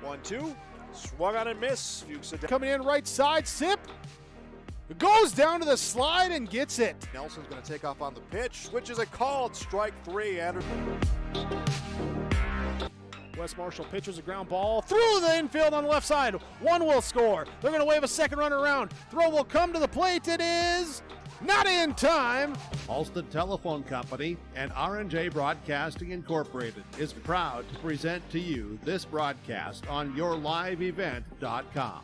1-2. Swung on and miss. Fuchs coming in right side. Sip. Goes down to the slide and gets it. Nelson's going to take off on the pitch, which is a called strike 3. Anderson. Wes Marshall pitches a ground ball through the infield on the left side. One will score. They're going to wave a second runner around. Throw will come to the plate. It is not in time. Halstead Telephone Company and R&J Broadcasting Incorporated is proud to present to you this broadcast on yourliveevent.com.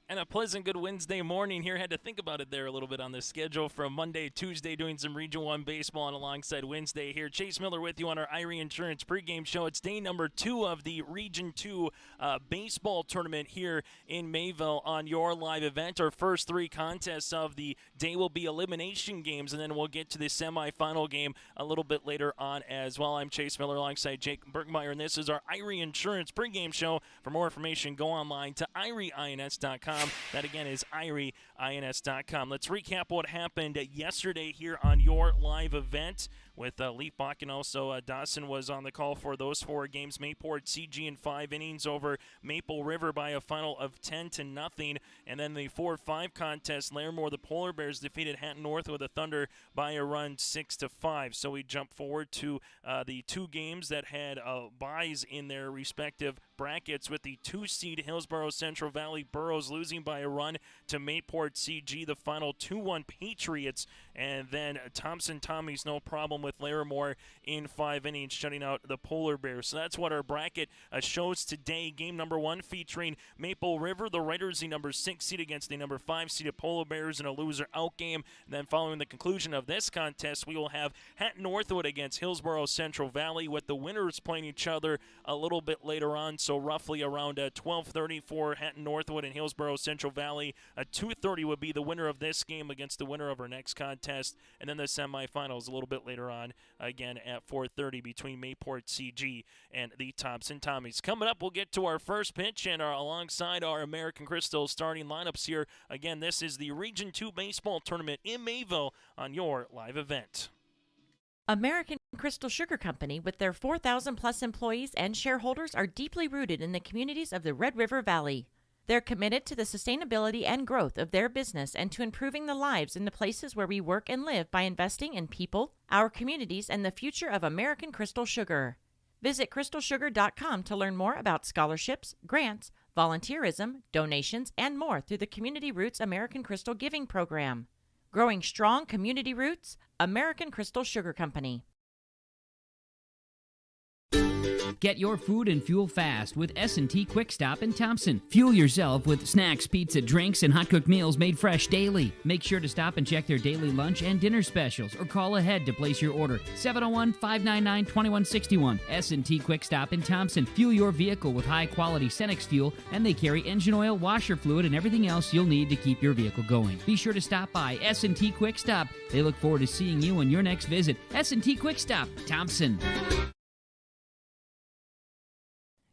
And a pleasant good Wednesday morning here. Had to think about it there a little bit on the schedule from Monday, Tuesday, doing some Region 1 baseball and alongside Wednesday here. Chase Miller with you on our Irie Insurance pregame show. It's day number 2 of the Region 2 baseball tournament here in Mayville on your live event. Our first 3 contests of the day will be elimination games, and then we'll get to the semifinal game a little bit later on as well. I'm Chase Miller alongside Jake Bergmeyer, and this is our Irie Insurance pregame show. For more information, go online to irieins.com. That, again, is irieins.com. Let's recap what happened yesterday here on your live event with Leaf Bach, and also Dawson was on the call for those 4 games. Mayport CG in 5 innings over Maple River by a final of 10-0. And then the 4-5 contest, Larimore, the Polar Bears defeated Hatton North with a Thunder by a run 6-5. So we jump forward to the 2 games that had byes in their respective brackets, with the 2-seed Hillsborough Central Valley Burros losing by a run to Mayport CG, the final 2-1 Patriots, and then Thompson Tommy's no problem with Larimore in 5 innings, shutting out the Polar Bears. So that's what our bracket shows today. Game number 1 featuring Maple River, the Raiders, the number 6 seed against the number 5 seeded Polar Bears in a loser out game. And then following the conclusion of this contest, we will have Hatton Northwood against Hillsborough Central Valley, with the winners playing each other a little bit later on. So roughly around 12:30 for Hatton Northwood and Hillsborough Central Valley. 2:30 would be the winner of this game against the winner of our next contest. And then the semifinals a little bit later on, again at 4:30 between Mayport CG and the Thompson Tommies. Coming up, we'll get to our first pitch and alongside our American Crystal starting lineups here. Again, this is the Region 2 baseball tournament in Mayville on your live event. American Crystal Sugar Company, with their 4,000-plus employees and shareholders, are deeply rooted in the communities of the Red River Valley. They're committed to the sustainability and growth of their business and to improving the lives in the places where we work and live by investing in people, our communities, and the future of American Crystal Sugar. Visit crystalsugar.com to learn more about scholarships, grants, volunteerism, donations, and more through the Community Roots American Crystal Giving Program. Growing strong community roots, American Crystal Sugar Company. Get your food and fuel fast with S&T Quick Stop in Thompson. Fuel yourself with snacks, pizza, drinks, and hot-cooked meals made fresh daily. Make sure to stop and check their daily lunch and dinner specials or call ahead to place your order. 701-599-2161. S&T Quick Stop in Thompson. Fuel your vehicle with high-quality Cenex fuel, and they carry engine oil, washer fluid, and everything else you'll need to keep your vehicle going. Be sure to stop by S&T Quick Stop. They look forward to seeing you on your next visit. S&T Quick Stop, Thompson.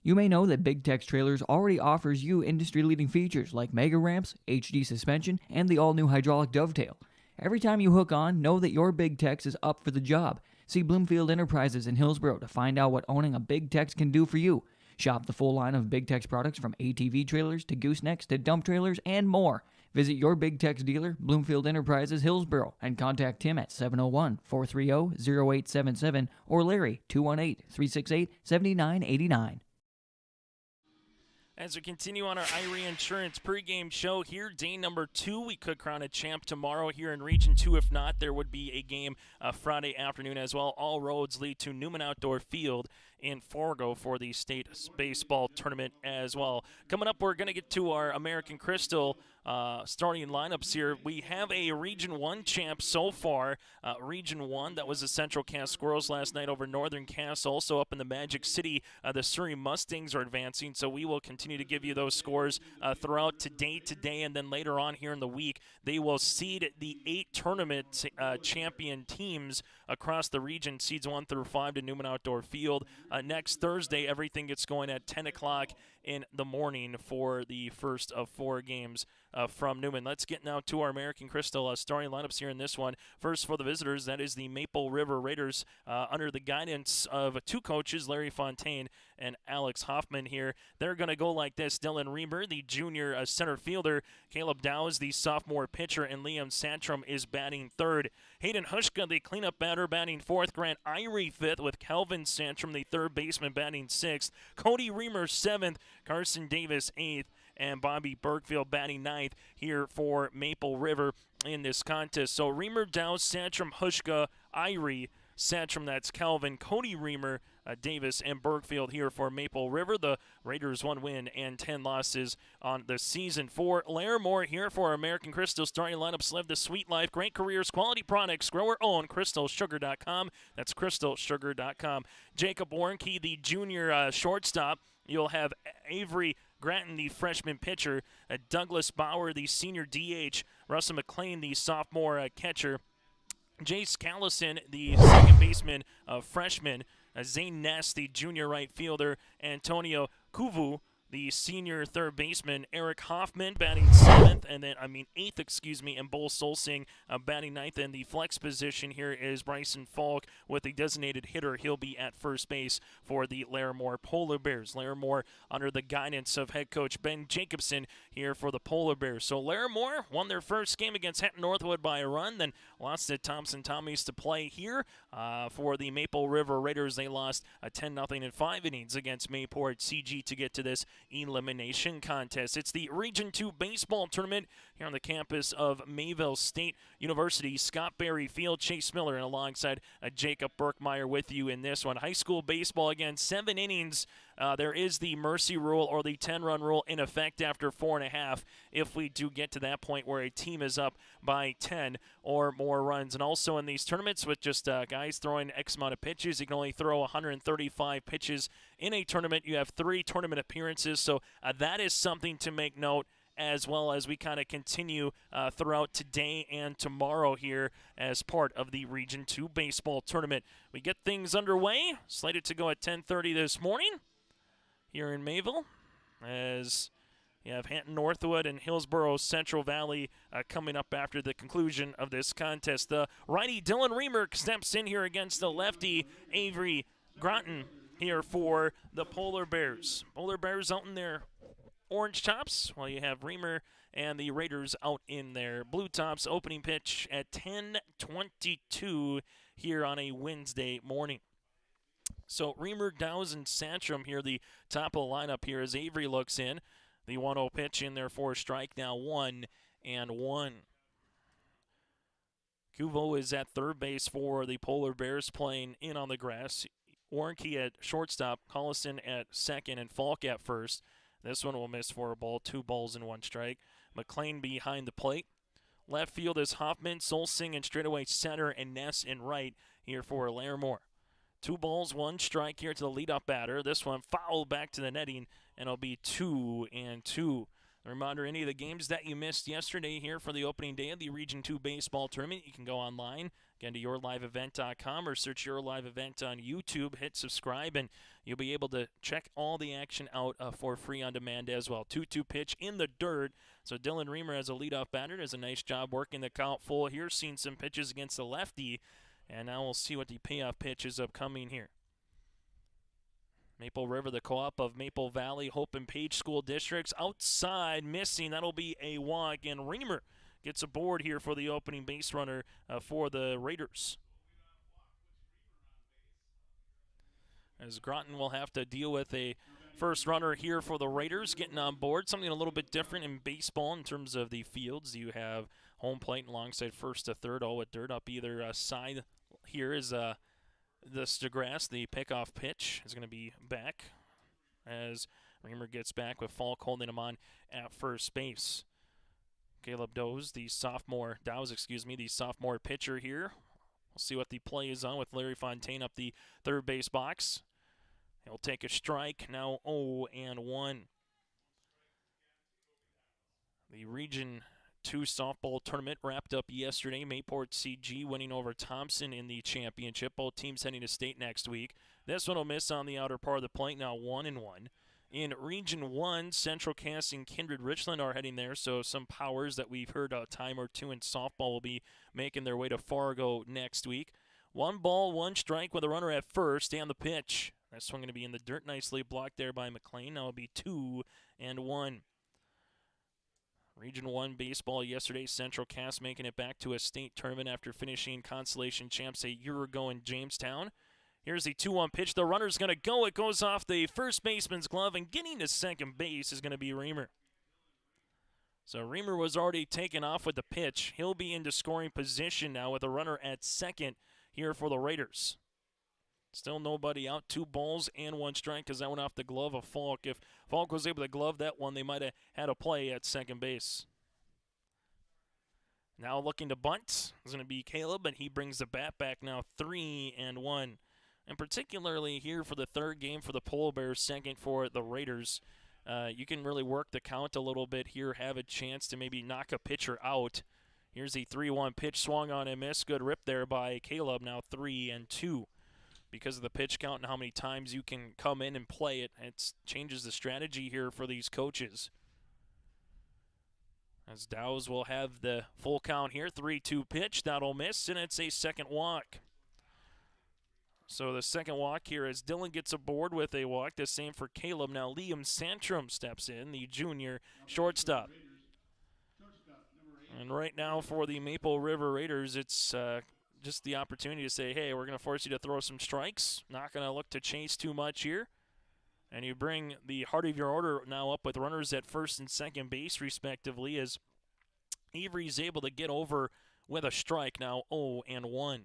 You may know that Big Tex Trailers already offers you industry-leading features like mega ramps, HD suspension, and the all-new hydraulic dovetail. Every time you hook on, know that your Big Tex is up for the job. See Bloomfield Enterprises in Hillsborough to find out what owning a Big Tex can do for you. Shop the full line of Big Tex products from ATV trailers to goosenecks to dump trailers and more. Visit your Big Tex dealer, Bloomfield Enterprises, Hillsborough, and contact Tim at 701-430-0877 or Larry, 218-368-7989. As we continue on our Irie Insurance pregame show here, day number 2, we could crown a champ tomorrow here in Region 2. If not, there would be a game Friday afternoon as well. All roads lead to Newman Outdoor Field in Fargo for the state baseball tournament as well. Coming up, we're going to get to our American Crystal starting lineups here. We have a Region 1 champ so far. Region 1, that was the Central Cass Squirrels last night over Northern Cass. Also up in the Magic City, the Surrey Mustangs are advancing, so we will continue to give you those scores throughout today, and then later on here in the week. They will seed the 8 tournament champion teams across the region, seeds 1 through 5 to Newman Outdoor Field. Next Thursday, everything gets going at 10 o'clock in the morning for the first of 4 games from Newman. Let's get now to our American Crystal starting lineups here in this one. First for the visitors, that is the Maple River Raiders under the guidance of 2 coaches, Larry Fontaine and Alex Hoffman here. They're going to go like this. Dylan Reamer, the junior center fielder. Caleb Dowes, the sophomore pitcher. And Liam Santrum is batting third. Hayden Hushka, the cleanup batter, batting fourth. Grant Irie fifth, with Calvin Santrum, the third baseman, batting sixth. Cody Reamer seventh. Carson Davis eighth. And Bobby Bergfield batting ninth here for Maple River in this contest. So Reamer, Dowes, Santrum, Hushka, Irie, Santrum, that's Calvin, Cody Reamer, Davis, and Bergfield here for Maple River. The Raiders 1 win and 10 losses on the season. For Larimore here for American Crystal, starting lineups: live the sweet life, great careers, quality products, grower own, crystalsugar.com. That's crystalsugar.com. Jacob Warnke, the junior shortstop. You'll have Avery Gratton, the freshman pitcher. Douglas Bauer, the senior DH. Russell McLean, the sophomore catcher. Jace Callison, the second baseman, freshman. Zane Ness, the junior right fielder. Antonio Kuvu, the senior third baseman. Eric Hoffman batting eighth, and Bull Solsing batting ninth. And the flex position here is Bryson Falk with the designated hitter. He'll be at first base for the Larimore Polar Bears. Larimore under the guidance of head coach Ben Jacobson here for the Polar Bears. So Larimore won their first game against Hetton Northwood by a run, then lost to Thompson Tommies to play here. For the Maple River Raiders, they lost 10-0 in 5 innings against Mayport CG to get to this elimination contest. It's the Region 2 baseball tournament here on the campus of Mayville State University. Scott Berry Field, Chase Miller, and alongside Jacob Burkmeyer with you in this one. High school baseball, again, 7 innings. There is the mercy rule, or the 10-run rule, in effect after 4.5 if we do get to that point where a team is up by 10 or more runs. And also in these tournaments, with just guys throwing X amount of pitches, you can only throw 135 pitches in a tournament. You have 3 tournament appearances, so that is something to make note, as well as we kind of continue throughout today and tomorrow here as part of the Region 2 baseball tournament. We get things underway, slated to go at 10:30 this morning here in Mayville, as you have Hampton Northwood and Hillsborough Central Valley coming up after the conclusion of this contest. The righty Dylan Reamer steps in here against the lefty Avery Gratton here for the Polar Bears. Polar Bears out in their orange tops, while you have Reamer and the Raiders out in their blue tops. Opening pitch at 10:22 here on a Wednesday morning. So Reamer, Dowes, and Santrum here, the top of the lineup here as Avery looks in. The 1-0 pitch in there for a strike, now 1-1. Kuvo is at third base for the Polar Bears, playing in on the grass. Warnke at shortstop, Collison at second, and Falk at first. This one will miss for a ball, 2 balls and 1 strike. McLean behind the plate. Left field is Hoffman, Solsing, and straightaway center, and Ness in right here for Larimore. 2 balls, 1 strike here to the leadoff batter. This one fouled back to the netting, and it'll be 2-2. A reminder, any of the games that you missed yesterday here for the opening day of the Region 2 baseball tournament, you can go online, again, to yourliveevent.com, or search Your Live Event on YouTube, hit subscribe, and you'll be able to check all the action out for free on demand as well. 2-2 pitch in the dirt. So Dylan Reamer as a leadoff batter does a nice job working the count full here, seeing some pitches against the lefty. And now we'll see what the payoff pitch is upcoming here. Maple River, the co-op of Maple Valley, Hope and Page School Districts. Outside, missing. That'll be a walk. And Reamer gets aboard here for the opening base runner for the Raiders. As Groton will have to deal with a first runner here for the Raiders getting on board. Something a little bit different in baseball in terms of the fields. You have home plate alongside first to third, all with dirt up either side. Here is this DeGrasse. The pickoff pitch is going to be back as Reamer gets back with Falk holding him on at first base. Caleb Dowes, the sophomore pitcher here. We'll see what the play is on with Larry Fontaine up the third base box. He'll take a strike, now 0-1. The Region 2 softball tournament wrapped up yesterday. Mayport CG winning over Thompson in the championship. Both teams heading to state next week. This one will miss on the outer part of the plate, now 1-1. In Region 1, Central Cass and Kindred Richland are heading there, so some powers that we've heard a time or two in softball will be making their way to Fargo next week. 1 ball, 1 strike with a runner at first and the pitch. This one going to be in the dirt, nicely blocked there by McLean. Now it'll be 2-1. Region 1 baseball yesterday, Central Cass making it back to a state tournament after finishing consolation champs a year ago in Jamestown. Here's the 2-1 pitch. The runner's going to go. It goes off the first baseman's glove, and getting to second base is going to be Reamer. So Reamer was already taken off with the pitch. He'll be into scoring position now with a runner at second here for the Raiders. Still nobody out. 2 balls and 1 strike because that went off the glove of Falk. If Falk was able to glove that one, they might have had a play at second base. Now looking to bunt is going to be Caleb, and he brings the bat back now 3-1. And particularly here for the third game for the Polar Bears, second for the Raiders, you can really work the count a little bit here, have a chance to maybe knock a pitcher out. Here's the 3-1 pitch, swung on and missed. Good rip there by Caleb, now 3-2. Because of the pitch count and how many times you can come in and play it, it changes the strategy here for these coaches. As Dow's will have the full count here, 3-2 pitch, that'll miss, and it's a second walk. So the second walk here as Dylan gets aboard with a walk. The same for Caleb. Now Liam Santrum steps in, the junior shortstop. And right now for the Maple River Raiders, it's just the opportunity to say, hey, we're going to force you to throw some strikes. Not going to look to chase too much here. And you bring the heart of your order now up with runners at first and second base, respectively, as Avery's able to get over with a strike, now 0-1.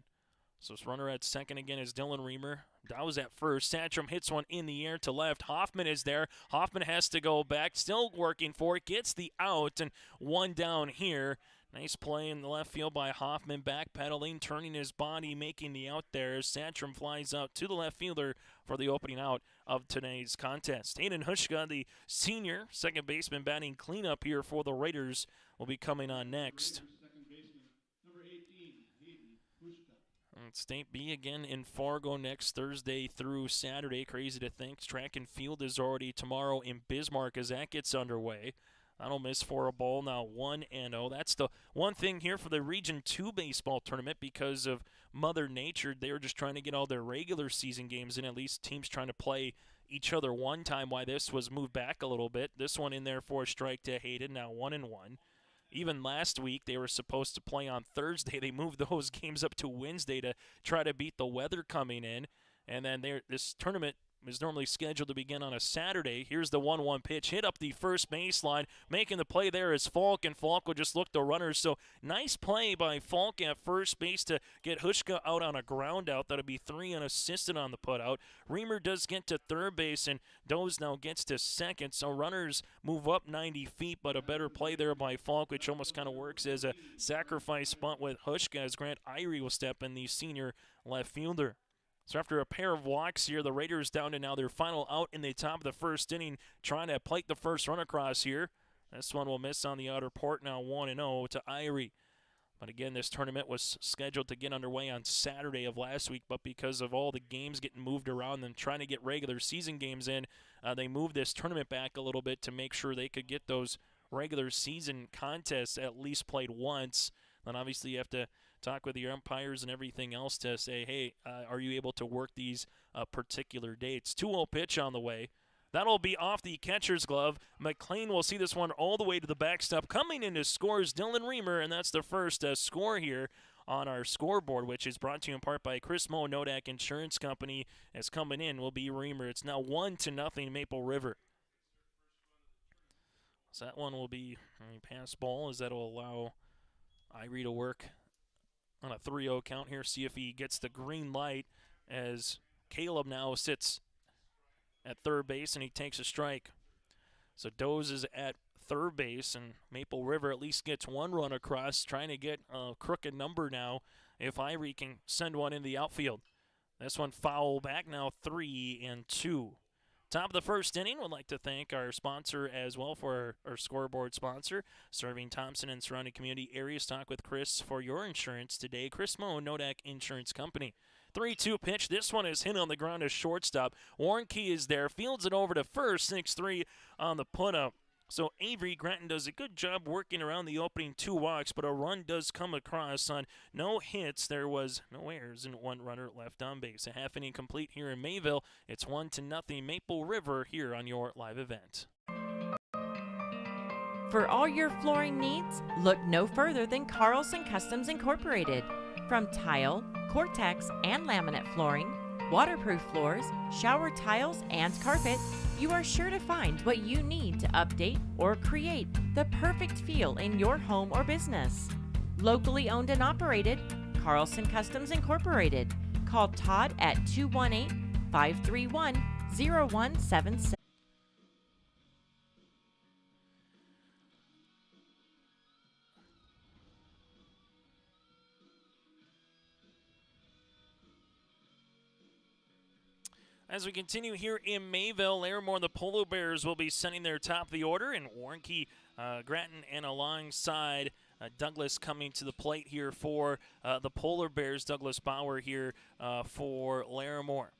So it's runner at second again is Dylan Reamer. Dow's at first. Santrum hits one in the air to left. Hoffman is there. Hoffman has to go back. Still working for it. Gets the out, and 1 down here. Nice play in the left field by Hoffman. Backpedaling, turning his body, making the out there. Santrum flies out to the left fielder for the opening out of today's contest. Hayden Hushka, the senior second baseman, batting cleanup here for the Raiders, will be coming on next. State B again in Fargo next Thursday through Saturday. Crazy to think. Track and field is already tomorrow in Bismarck as that gets underway. That'll miss for a ball, now 1-0. That's the one thing here for the Region 2 baseball tournament because of Mother Nature. They were just trying to get all their regular season games in, at least teams trying to play each other one time, why this was moved back a little bit. This one in there for a strike to Hayden, now 1-1. Even last week, they were supposed to play on Thursday. They moved those games up to Wednesday to try to beat the weather coming in. And then this tournament is normally scheduled to begin on a Saturday. Here's the 1-1 pitch, hit up the first baseline. Making the play there is Falk, and Falk will just look the runners. So nice play by Falk at first base to get Hushka out on a ground out. That'll be 3 unassisted on the putout. Reamer does get to third base, and Doze now gets to second. So runners move up 90 feet, but a better play there by Falk, which almost kind of works as a sacrifice bunt with Hushka as Grant Irie will step in, the senior left fielder. So after a pair of walks here, the Raiders down to now their final out in the top of the first inning, trying to plate the first run across here. This one will miss on the outer port, now 1-0 to Irie. But again, this tournament was scheduled to get underway on Saturday of last week, but because of all the games getting moved around and trying to get regular season games in, they moved this tournament back a little bit to make sure they could get those regular season contests at least played once. Then obviously you have to talk with your umpires and everything else to say, hey, are you able to work these particular dates? 2-0 pitch on the way. That'll be off the catcher's glove. McLean will see this one all the way to the backstop. Coming in to score is Dylan Reamer, and that's the first score here on our scoreboard, which is brought to you in part by Chris Moe, Nodak Insurance Company. As coming in will be Reamer. It's now 1-0 Maple River. So that one will be a pass ball, as that'll allow Irie to work on a 3-0 count here, see if he gets the green light as Caleb now sits at third base and he takes a strike. So Doze is at third base, and Maple River at least gets one run across, trying to get a crooked number now if Irie can send one in the outfield. This one foul back, now 3-2. Top of the first inning, would like to thank our sponsor as well for our scoreboard sponsor, serving Thompson and surrounding community areas. Talk with Chris for your insurance today. Chris Moe, Nodak Insurance Company. 3-2 pitch. This one is hit on the ground as shortstop. Warnke is there, fields it over to first, 6-3 on the put-up. So Avery Granton does a good job working around the opening 2 walks, but a run does come across on no hits. There was no errors and 1 runner left on base. A half inning complete here in Mayville. It's 1-0 Maple River here on your live event. For all your flooring needs, look no further than Carlson Customs Incorporated. From tile, Cortex, and laminate flooring, waterproof floors, shower tiles, and carpet, you are sure to find what you need to update or create the perfect feel in your home or business. Locally owned and operated, Carlson Customs Incorporated. Call Todd at 218-531-0177. As we continue here in Mayville, Larimore and the Polo Bears will be sending their top of the order, and Warnke, Grattan, and alongside Douglas coming to the plate here for the Polar Bears. Douglas Bauer here for Larimore.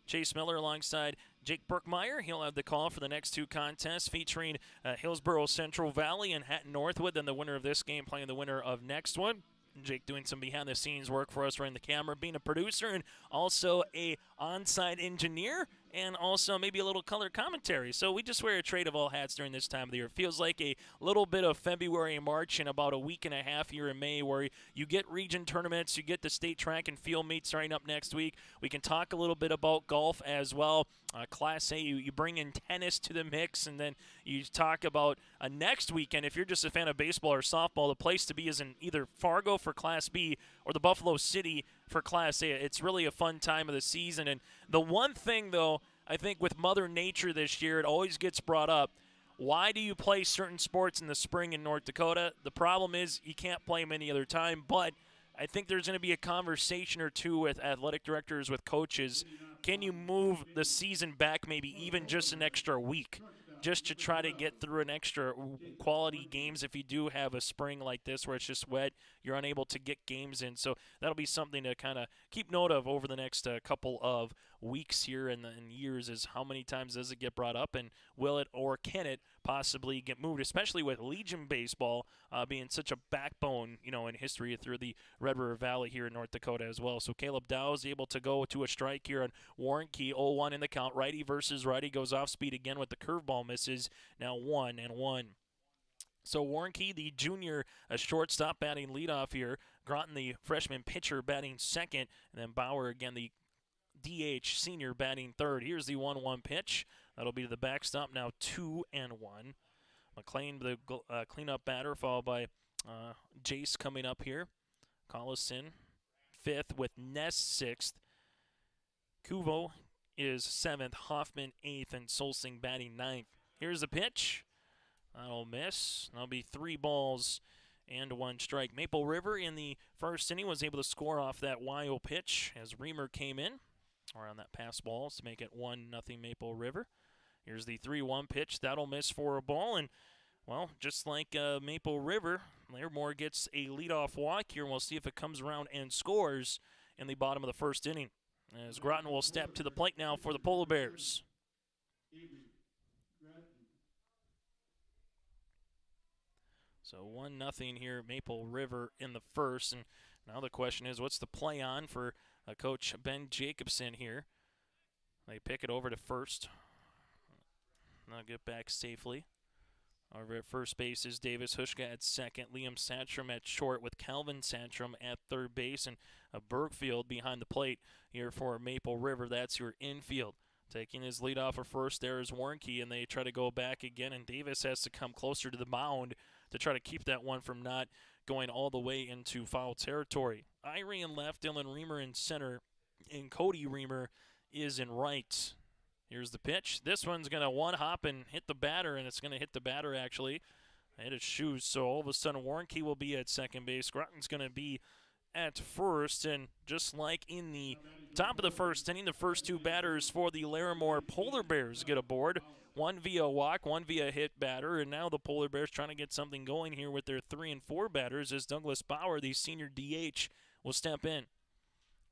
Chase Miller alongside Jake Burkmeyer. He'll have the call for the next 2 contests featuring Hillsborough Central Valley and Hatton Northwood. Then the winner of this game playing the winner of next one. Jake doing some behind-the-scenes work for us, running the camera, being a producer, and also a on-site engineer, and also maybe a little color commentary. So we just wear a trade of all hats during this time of the year. It feels like a little bit of February and March and about a week and a half here in May where you get region tournaments, you get the state track and field meets starting up next week. We can talk a little bit about golf as well. Class A, you bring in tennis to the mix, and then you talk about next weekend. If you're just a fan of baseball or softball, the place to be is in either Fargo for Class B or the Buffalo City for Class A. It's really a fun time of the season. And the one thing, though, I think with Mother Nature this year, it always gets brought up. Why do you play certain sports in the spring in North Dakota? The problem is you can't play them any other time, but I think there's going to be a conversation or two with athletic directors, with coaches. Can you move the season back maybe even just an extra week just to try to get through an extra quality games if you do have a spring like this where it's just wet, you're unable to get games in. So that'll be something to kind of keep note of over the next couple of weeks here and years, is how many times does it get brought up, and will it or can it possibly get moved, especially with Legion Baseball being such a backbone, in history through the Red River Valley here in North Dakota as well. So Caleb Dow is able to go to a strike here on Warnke, 0-1 in the count. Righty versus righty, goes off speed again with the curveball, misses. Now 1-1. So Warnke, the junior shortstop, batting leadoff here. Groton, the freshman pitcher, batting second. And then Bauer, again, the DH senior, batting third. Here's the 1-1 pitch. That'll be to the backstop, now 2-1. McLean, the cleanup batter, followed by Jace coming up here. Collison, 5th, with Ness 6th. Kuvo is 7th, Hoffman 8th, and Solsing batting 9th. Here's the pitch. That'll miss. That'll be 3 balls and 1 strike. Maple River in the first inning was able to score off that wild pitch as Reamer came in around that pass balls to make it 1-0 Maple River. Here's the 3-1 pitch. That'll miss for a ball. And, well, just like Maple River, Larimore gets a leadoff walk here, and we'll see if it comes around and scores in the bottom of the first inning. As Groton will step to the plate now for the Polar Bears. So 1-0 here, Maple River in the first. And now the question is, what's the play on for Coach Ben Jacobson here? They pick it over to first. They'll get back safely. Over at first base is Davis Hushka at second. Liam Sandstrom at short with Calvin Sandstrom at third base. And Bergfield behind the plate here for Maple River. That's your infield. Taking his lead off of first there is Warnke, and they try to go back again. And Davis has to come closer to the mound to try to keep that one from not going all the way into foul territory. Irie in left, Dylan Reamer in center, and Cody Reamer is in right. Here's the pitch. This one's going to one-hop and hit the batter, and it's going to hit the batter, actually. Hit his shoes, so all of a sudden Warnke will be at second base. Groton's going to be at first, and just like in the top of the first inning, the first 2 batters for the Larimore Polar Bears get aboard. One via walk, one via hit batter, and now the Polar Bears trying to get something going here with their 3 and 4 batters as Douglas Bauer, the senior DH, will step in.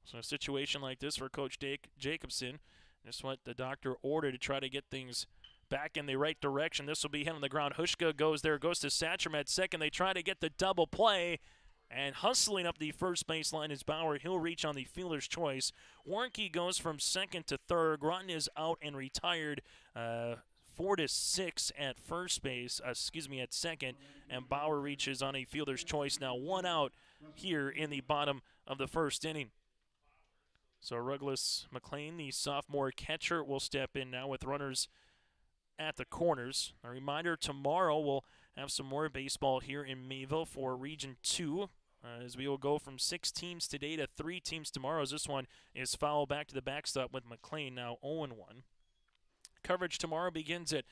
So a situation like this for Coach Jacobson, just what the doctor ordered to try to get things back in the right direction. This will be hit on the ground. Hushka goes there, goes to Satcham at second. They try to get the double play, and hustling up the first baseline is Bauer. He'll reach on the fielder's choice. Warnke goes from second to third. Groton is out and retired 4-6 at first base, at second, and Bauer reaches on a fielder's choice. Now 1 out here in the bottom of the first inning. So Douglas McLean, the sophomore catcher, will step in now with runners at the corners. A reminder, tomorrow we'll have some more baseball here in Mayville for Region 2, as we will go from 6 teams today to 3 teams tomorrow, as this one is foul back to the backstop with McLean now 0-1. Coverage tomorrow begins at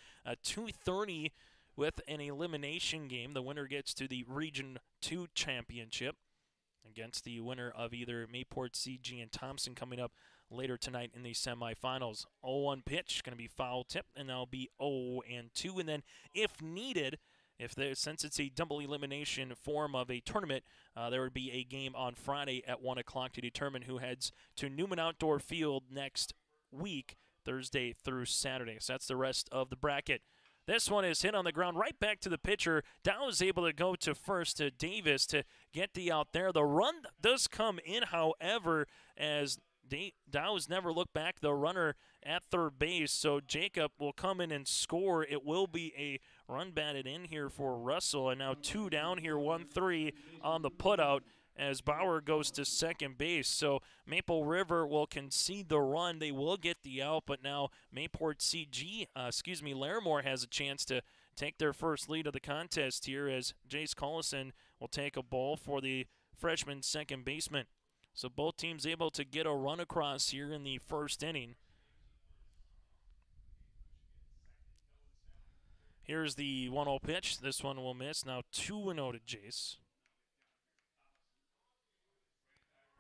2:30 with an elimination game. The winner gets to the Region 2 championship against the winner of either Mayport, CG, and Thompson coming up later tonight in the semifinals. 0-1 pitch, going to be foul tip, and that'll be 0-2. And then if needed, since it's a double elimination form of a tournament, there would be a game on Friday at 1 o'clock to determine who heads to Newman Outdoor Field next week, Thursday through Saturday. So that's the rest of the bracket. This one is hit on the ground right back to the pitcher. Dow is able to go to first to Davis to get the out there. The run does come in, however, as Dow's never looked back, the runner at third base. So Jacob will come in and score. It will be a run batted in here for Russell. And now 2 down here, 1-3 on the putout as Bauer goes to second base. So Maple River will concede the run. They will get the out, but now Larimore has a chance to take their first lead of the contest here as Jace Collison will take a ball for the freshman second baseman. So both teams able to get a run across here in the first inning. Here's the 1-0 pitch. This one will miss. Now 2-0 to Jace.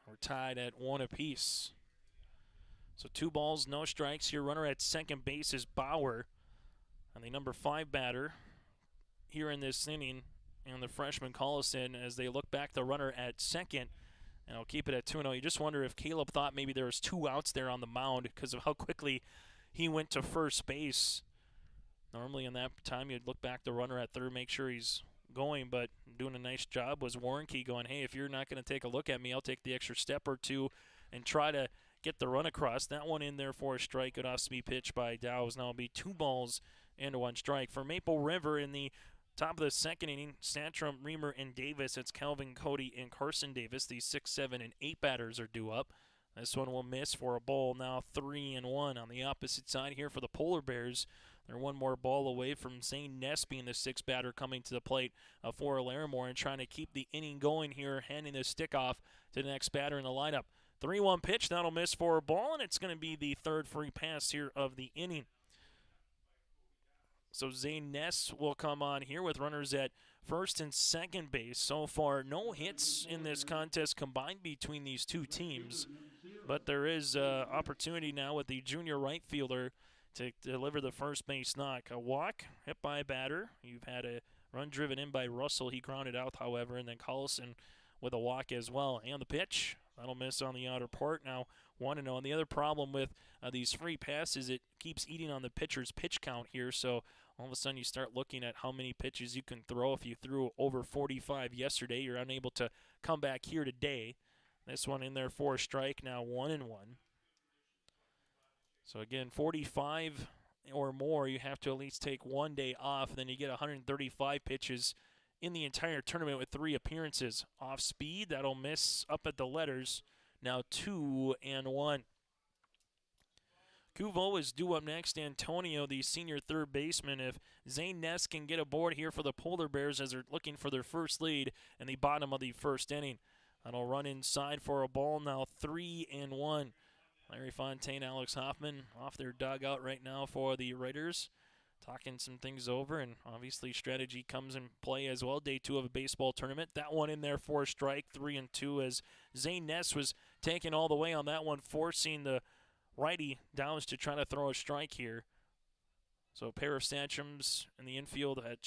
We're tied at 1 apiece. So 2 balls, no strikes here. Runner at second base is Bauer. And the number 5 batter here in this inning, and the freshman Collison, as they look back the runner at second. And I'll keep it at 2-0. You just wonder if Caleb thought maybe there was 2 outs there on the mound because of how quickly he went to first base. Normally in that time you'd look back the runner at third, make sure he's going, but doing a nice job was Warnke going, hey, if you're not going to take a look at me, I'll take the extra step or two and try to get the run across. That one in there for a strike. Good off-speed pitch by Dow's. Now it'll be 2 balls and 1 strike. For Maple River in the top of the second inning, Santrum, Reamer, and Davis. It's Calvin, Cody, and Carson Davis. These 6, 7, and 8 batters are due up. This one will miss for a ball. Now 3-1 on the opposite side here for the Polar Bears. They're 1 more ball away from Zane Ness being the 6th batter coming to the plate for Larimore and trying to keep the inning going here, handing the stick off to the next batter in the lineup. 3-1 pitch, that'll miss for a ball, and it's going to be the 3rd free pass here of the inning. So Zane Ness will come on here with runners at first and second base. So far, no hits in this contest combined between these 2 teams. But there is opportunity now with the junior right fielder to deliver the first base knock. A walk hit by a batter. You've had a run driven in by Russell. He grounded out, however, and then Collison with a walk as well. And the pitch, that'll miss on the outer part. Now 1-0. And the other problem with these free passes, it keeps eating on the pitcher's pitch count here. So all of a sudden you start looking at how many pitches you can throw. If you threw over 45 yesterday, you're unable to come back here today. This one in there for a strike, now 1-1. So again, 45 or more, you have to at least take 1 day off, and then you get 135 pitches in the entire tournament with 3 appearances. Off speed, that'll miss up at the letters, now 2-1. Kuvo is due up next. Antonio, the senior third baseman. If Zane Ness can get aboard here for the Polar Bears as they're looking for their first lead in the bottom of the first inning. That'll run inside for a ball, now 3-1. Larry Fontaine, Alex Hoffman off their dugout right now for the Raiders, talking some things over, and obviously strategy comes in play as well. Day 2 of a baseball tournament. That one in there for a strike, 3-2, as Zane Ness was taken all the way on that one, forcing the righty Downs to try to throw a strike here. So a pair of Satrums in the infield at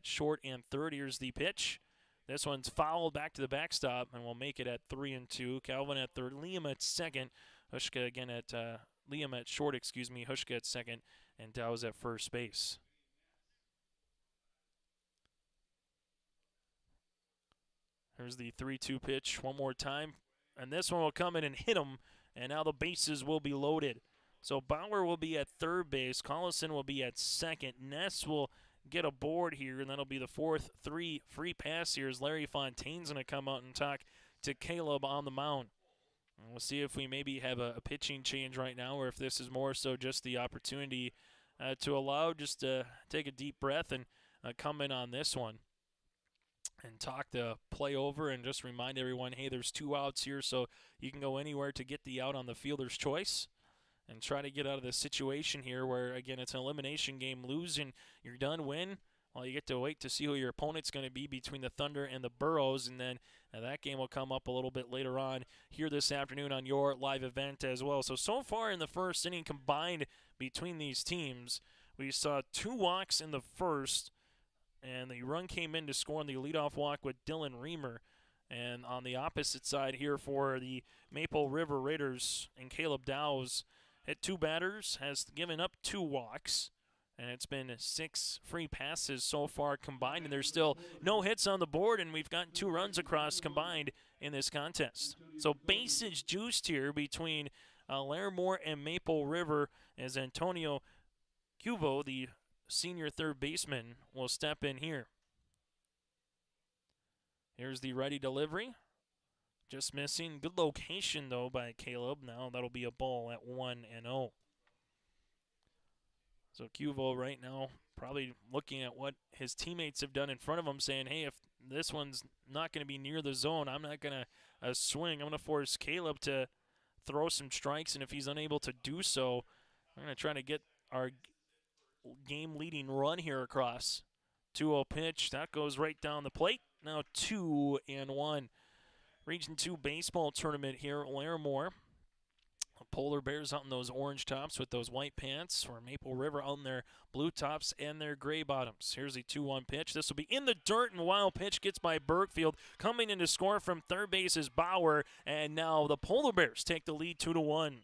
short and third. Here's the pitch. This one's fouled back to the backstop, and we'll make it at 3-2. Calvin at third, Liam at second, Hushka again at Liam at short, Hushka at second, and Dow's at first base. Here's the 3-2 pitch one more time, and this one will come in and hit him, and now the bases will be loaded. So Bauer will be at third base, Collison will be at second, Ness will get a board here, and that'll be the fourth free pass here as Larry Fontaine's going to come out and talk to Caleb on the mound. And we'll see if we maybe have a pitching change right now, or if this is more so just the opportunity to allow just to take a deep breath and come in on this one and talk the play over and just remind everyone, hey, there's 2 outs here, so you can go anywhere to get the out on the fielder's choice and try to get out of this situation here where, again, it's an elimination game. Lose and you're done. Win, well, you get to wait to see who your opponent's going to be between the Thunder and the Burros, and then that game will come up a little bit later on here this afternoon on your live event as well. So far in the first inning combined between these teams, we saw 2 walks in the first, and the run came in to score on the leadoff walk with Dylan Reamer. And on the opposite side here for the Maple River Raiders, and Caleb Dow's hit 2 batters, has given up 2 walks, and it's been 6 free passes so far combined, and there's still no hits on the board, and we've gotten 2 runs across combined in this contest. So bases juiced here between Larimore and Maple River as Antonio Cuvo, the senior third baseman, will step in here. Here's the ready delivery. Just missing. Good location, though, by Caleb. Now that'll be a ball at 1-0. So Cuvo right now probably looking at what his teammates have done in front of him, saying, hey, if this one's not going to be near the zone, I'm not going to swing. I'm going to force Caleb to throw some strikes, and if he's unable to do so, I'm going to try to get our game-leading run here across. 2-0 pitch. That goes right down the plate. Now 2-1. Region 2 baseball tournament here at Larimore. Polar Bears out in those orange tops with those white pants, or Maple River out in their blue tops and their gray bottoms. Here's the 2-1 pitch. This will be in the dirt, and wild pitch gets by Bergfield. Coming in to score from third base is Bauer, and now the Polar Bears take the lead 2-1.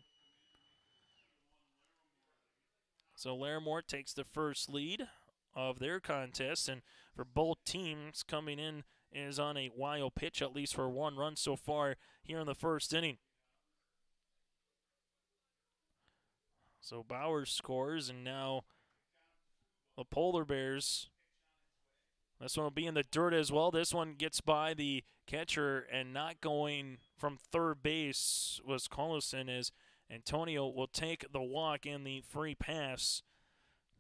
So Larimore takes the first lead of their contest, and for both teams, coming in is on a wild pitch, at least for 1 run so far here in the first inning. So Bauer scores, and now the Polar Bears, this one will be in the dirt as well. This one gets by the catcher, and not going from third base was Collison, as Antonio will take the walk and the free pass.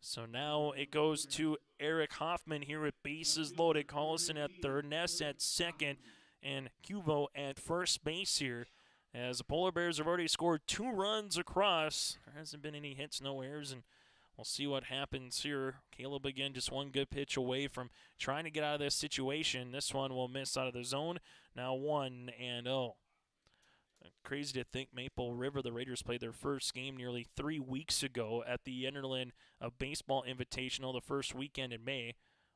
So now it goes to Eric Hoffman here with bases loaded. Collison at third, Ness at second, and Cuvo at first base here. As the Polar Bears have already scored 2 runs across. There hasn't been any hits, no errors, and we'll see what happens here. Caleb again just 1 good pitch away from trying to get out of this situation. This one will miss out of the zone. Now 1-0. Crazy to think Maple River, the Raiders, played their first game nearly 3 weeks ago at the Enderlin Baseball Invitational, the first weekend in May.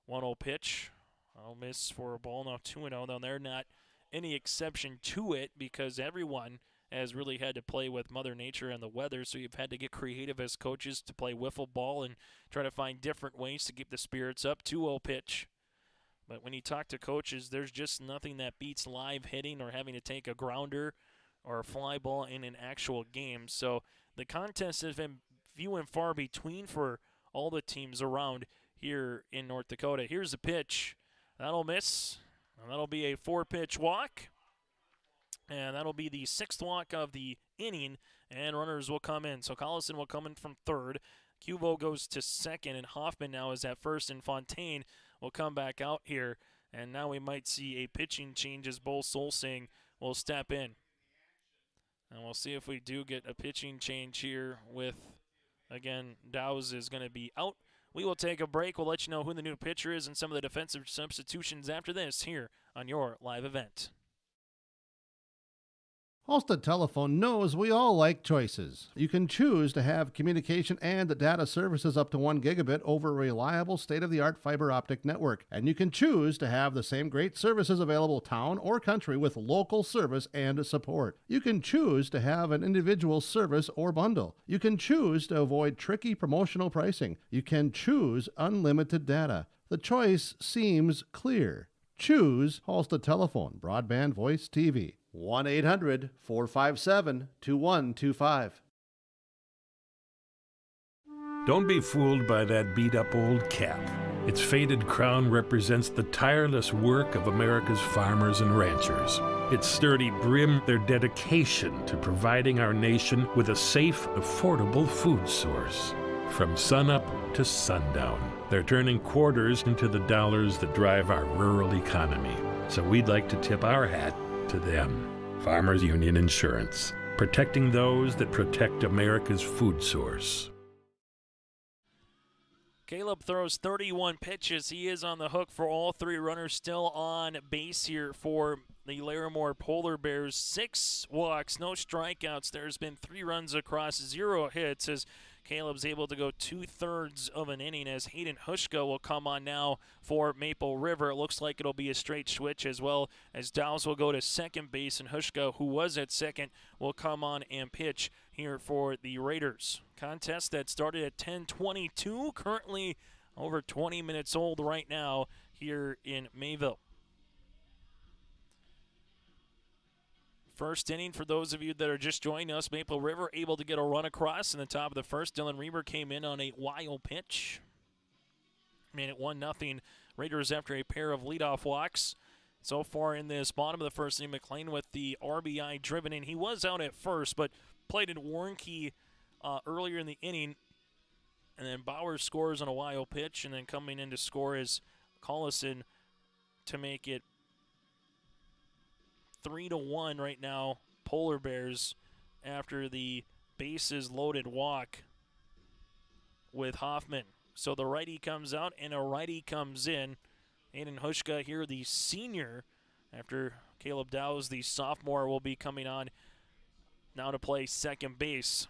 1-0 pitch. I'll miss for a ball. Now 2-0. Now they're not any exception to it, because everyone has really had to play with Mother Nature and the weather, so you've had to get creative as coaches to play wiffle ball and try to find different ways to keep the spirits up. 2-0 pitch. But when you talk to coaches, there's just nothing that beats live hitting or having to take a grounder or a fly ball in an actual game. So the contest has been few and far between for all the teams around here in North Dakota. Here's the pitch. That'll miss. And that'll be a 4-pitch walk. And that'll be the 6th walk of the inning. And runners will come in. So Collison will come in from third. Cuvo goes to second. And Hoffman now is at first. And Fontaine will come back out here. And now we might see a pitching change as Bull Solsing will step in. And we'll see if we do get a pitching change here with, again, Dow's is going to be out. We will take a break. We'll let you know who the new pitcher is and some of the defensive substitutions after this here on your live event. Halstead Telephone knows we all like choices. You can choose to have communication and data services up to 1 gigabit over a reliable state-of-the-art fiber optic network. And you can choose to have the same great services available town or country with local service and support. You can choose to have an individual service or bundle. You can choose to avoid tricky promotional pricing. You can choose unlimited data. The choice seems clear. Choose Halstead Telephone, broadband voice TV. 1-800-457-2125. Don't be fooled by that beat-up old cap. Its faded crown represents the tireless work of America's farmers and ranchers. Its sturdy brim, their dedication to providing our nation with a safe, affordable food source. From sunup to sundown, they're turning quarters into the dollars that drive our rural economy. So we'd like to tip our hat to them. Farmers Union Insurance, protecting those that protect America's food source. Caleb throws 31 pitches. He is on the hook for all three runners still on base here for the Larimore Polar Bears. 6 walks, no strikeouts. There's been 3 runs across, 0 hits as Caleb's able to go 2/3 of an inning as Hayden Hushka will come on now for Maple River. It looks like it'll be a straight switch as well as Dowse will go to second base and Hushka, who was at second, will come on and pitch here for the Raiders. Contest that started at 10:22, currently over 20 minutes old right now here in Mayville. First inning, for those of you that are just joining us, Maple River able to get a run across in the top of the first. Dylan Reamer came in on a wild pitch. Made it 1-0 Raiders after a pair of leadoff walks. So far in this bottom of the first inning, McLean with the RBI driven in. He was out at first, but played in Warnke earlier in the inning. And then Bauer scores on a wild pitch, and then coming in to score is Collison to make it 3-1 right now, Polar Bears, after the bases loaded walk with Hoffman. So the righty comes out and a righty comes in. Aiden Hushka here, the senior, after Caleb Dowse, the sophomore, will be coming on now to play second base.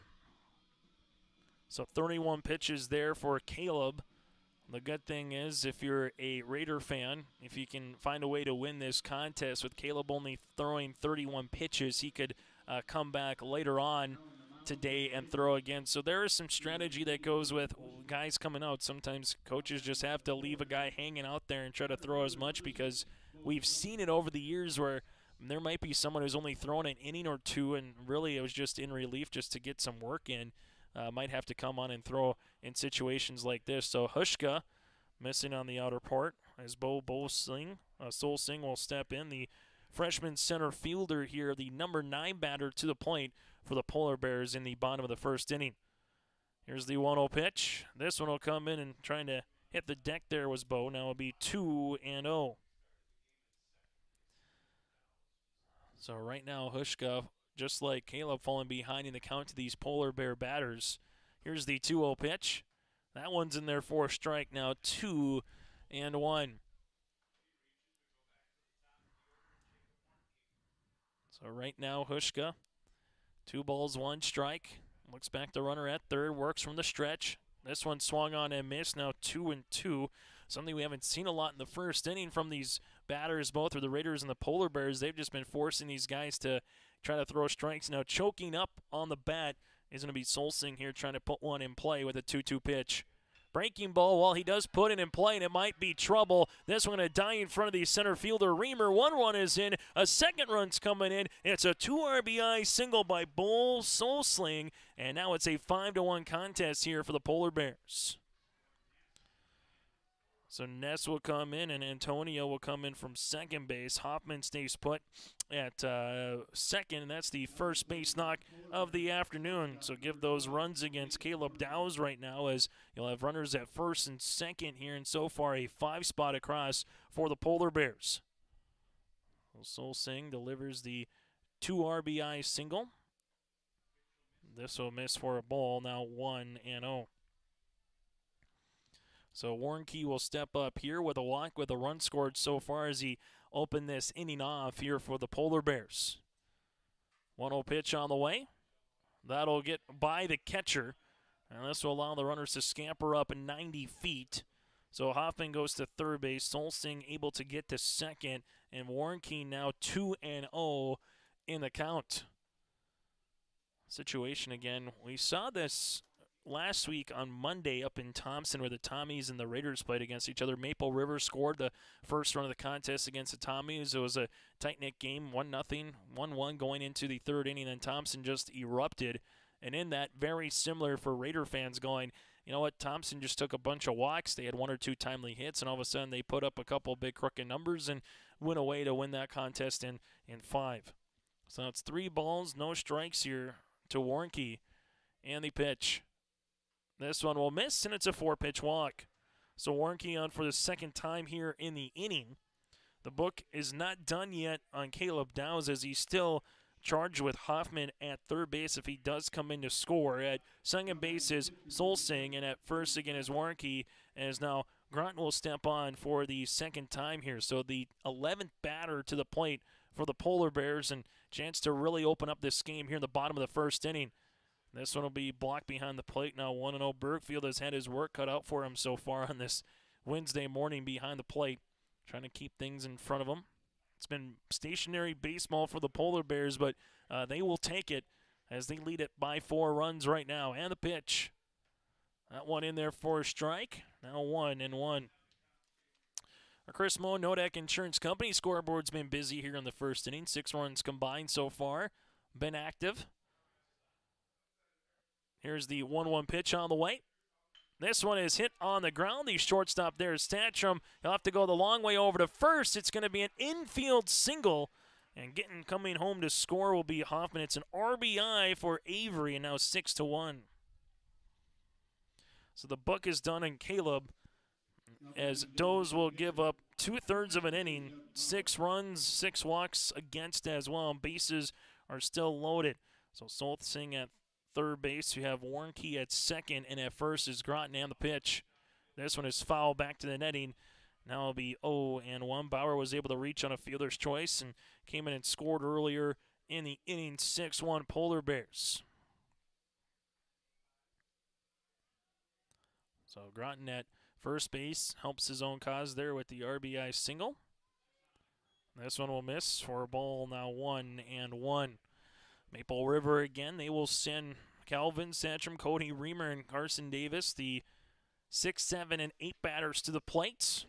So 31 pitches there for Caleb. The good thing is, if you're a Raider fan, if you can find a way to win this contest with Caleb only throwing 31 pitches, he could come back later on today and throw again. So there is some strategy that goes with guys coming out. Sometimes coaches just have to leave a guy hanging out there and try to throw as much, because we've seen it over the years where there might be someone who's only thrown an inning or two, and really it was just in relief just to get some work in. Might have to come on and throw in situations like this. So Hushka missing on the outer part as Solsing will step in. The freshman center fielder here, the number 9 batter to the plate for the Polar Bears in the bottom of the first inning. Here's the 1-0 pitch. This one will come in and trying to hit the deck there was Bo. Now it'll be 2-0. So right now Hushka, just like Caleb, falling behind in the count to these Polar Bear batters. Here's the 2-0 pitch. That one's in there for a strike now, 2-1. So right now, Hushka, 2 balls, 1 strike. Looks back the runner at third, works from the stretch. This one swung on and missed, now 2-2. Something we haven't seen a lot in the first inning from these batters, both for the Raiders and the Polar Bears. They've just been forcing these guys to try to throw strikes. Now choking up on the bat is going to be Solsing here, trying to put one in play with a 2-2 pitch. Breaking ball, while he does put it in play, and it might be trouble. This one going to die in front of the center fielder, Reamer. 1 run is in. A second run's coming in. It's a 2 RBI single by Bull Solsing, and now it's a 5-1 contest here for the Polar Bears. So Ness will come in, and Antonio will come in from second base. Hoffman stays put at second, and that's the first base knock of the afternoon. So give those runs against Caleb Dowse right now, as you'll have runners at first and second here, and so far a 5-spot across for the Polar Bears. Solsing delivers the 2 RBI single. This will miss for a ball, now 1-0. So Warnke will step up here with a walk with a run scored so far as he opened this inning off here for the Polar Bears. 1-0 pitch on the way. That'll get by the catcher. And this will allow the runners to scamper up 90 feet. So Hoffman goes to third base. Solsing able to get to second. And Warnke now 2-0 in the count. Situation again. We saw this last week on Monday up in Thompson where the Tommies and the Raiders played against each other. Maple River scored the first run of the contest against the Tommies. It was a tight-knit game, 1-0, 1-1 going into the third inning. Then Thompson just erupted. And in that, very similar for Raider fans going, you know what, Thompson just took a bunch of walks. They had 1 or 2 timely hits, and all of a sudden they put up a couple big crooked numbers and went away to win that contest in 5. So it's 3 balls, no strikes here to Warnke. And the pitch. This one will miss, and it's a 4-pitch walk. So Warnke on for the second time here in the inning. The book is not done yet on Caleb Dowse as he's still charged with Hoffman at third base if he does come in to score. At second base is Solsing, and at first again is Warnke, as now Grant will step on for the second time here. So the 11th batter to the plate for the Polar Bears, and chance to really open up this game here in the bottom of the first inning. This one will be blocked behind the plate now. 1-0. Bergfield has had his work cut out for him so far on this Wednesday morning behind the plate, trying to keep things in front of him. It's been stationary baseball for the Polar Bears, but they will take it as they lead it by 4 runs right now. And the pitch. That one in there for a strike. Now 1-1. Our Chris Moe, Nodak Insurance Company scoreboard's been busy here in the first inning. 6 runs combined so far. Been active. Here's the 1-1 pitch on the way. This one is hit on the ground. The shortstop there is Statchum. He'll have to go the long way over to first. It's going to be an infield single. And coming home to score will be Hoffman. It's an RBI for Avery, and now 6-1. So the book is done in Caleb, as Doze will give up 2/3 of an inning, 6 runs, 6 walks against as well. Bases are still loaded. So Solsing at third base. You have Warnke at second, and at first is Groton, and the pitch. This one is foul back to the netting. Now it'll be 0-1. Bauer was able to reach on a fielder's choice and came in and scored earlier in the inning. 6-1 Polar Bears. So Groton at first base helps his own cause there with the RBI single. This one will miss for a ball, now 1-1. Maple River again, they will send Calvin Satcham, Cody Reamer, and Carson Davis, the 6, 7, and 8 batters to the plate.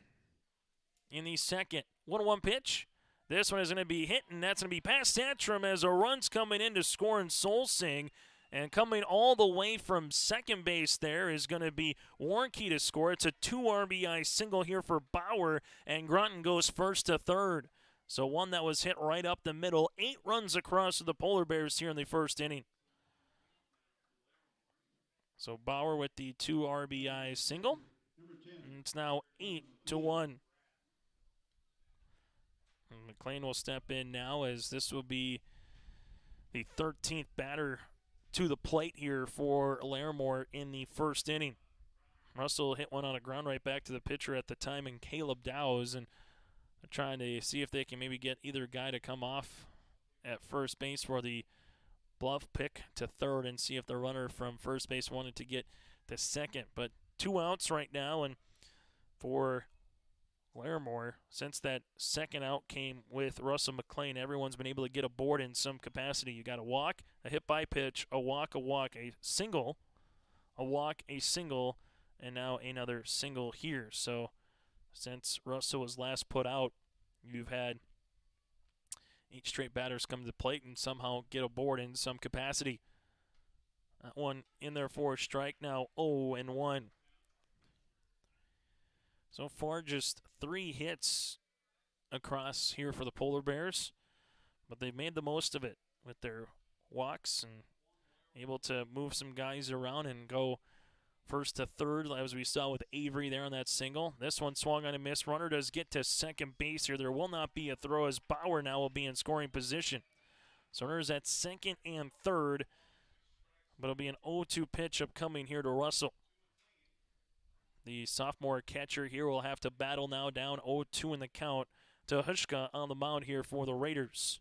In the second, 1-1 pitch. This one is going to be hit, and that's going to be past Satcham as a run's coming in to score in Solsing. And coming all the way from second base there is going to be Warnke to score. It's a 2 RBI single here for Bauer, and Grunton goes first to third. So one that was hit right up the middle. 8 runs across to the Polar Bears here in the first inning. So Bauer with the 2 RBI single. And it's now 8-1. And McLean will step in now as this will be the 13th batter to the plate here for Larimore in the first inning. Russell hit one on a ground right back to the pitcher at the time, and Caleb Dowse, and they're trying to see if they can maybe get either guy to come off at first base for the bluff pick to third and see if the runner from first base wanted to get to second. But 2 outs right now, and for Larimore, since that second out came with Russell McLean, everyone's been able to get aboard in some capacity. You got a walk, a hit by pitch, a walk, a single, a walk, a single, and now another single here. So since Russell was last put out, you've had 8 straight batters come to the plate and somehow get aboard in some capacity. That one in there for a strike, now 0-1. So far, just 3 hits across here for the Polar Bears, but they've made the most of it with their walks and able to move some guys around and go first to third, as we saw with Avery there on that single. This one swung on a miss. Runner does get to second base here. There will not be a throw as Bauer now will be in scoring position. So runners at second and third, but it'll be an 0-2 pitch upcoming here to Russell. The sophomore catcher here will have to battle now, down 0-2 in the count to Hushka on the mound here for the Raiders.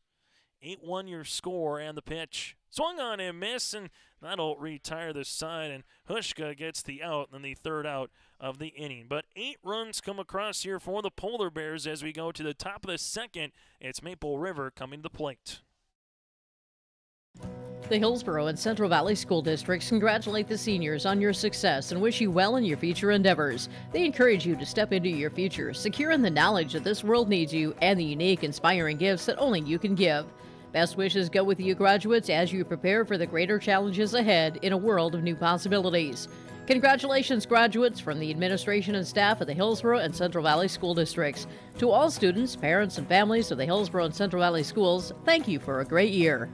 8-1 your score, and the pitch. Swung on and miss, and that'll retire this side, and Hushka gets the out, and then the third out of the inning. But 8 runs come across here for the Polar Bears as we go to the top of the second. It's Maple River coming to the plate. The Hillsborough and Central Valley School Districts congratulate the seniors on your success and wish you well in your future endeavors. They encourage you to step into your future, secure in the knowledge that this world needs you and the unique, inspiring gifts that only you can give. Best wishes go with you graduates as you prepare for the greater challenges ahead in a world of new possibilities. Congratulations, graduates, from the administration and staff of the Hillsborough and Central Valley School Districts. To all students, parents, and families of the Hillsborough and Central Valley Schools, thank you for a great year.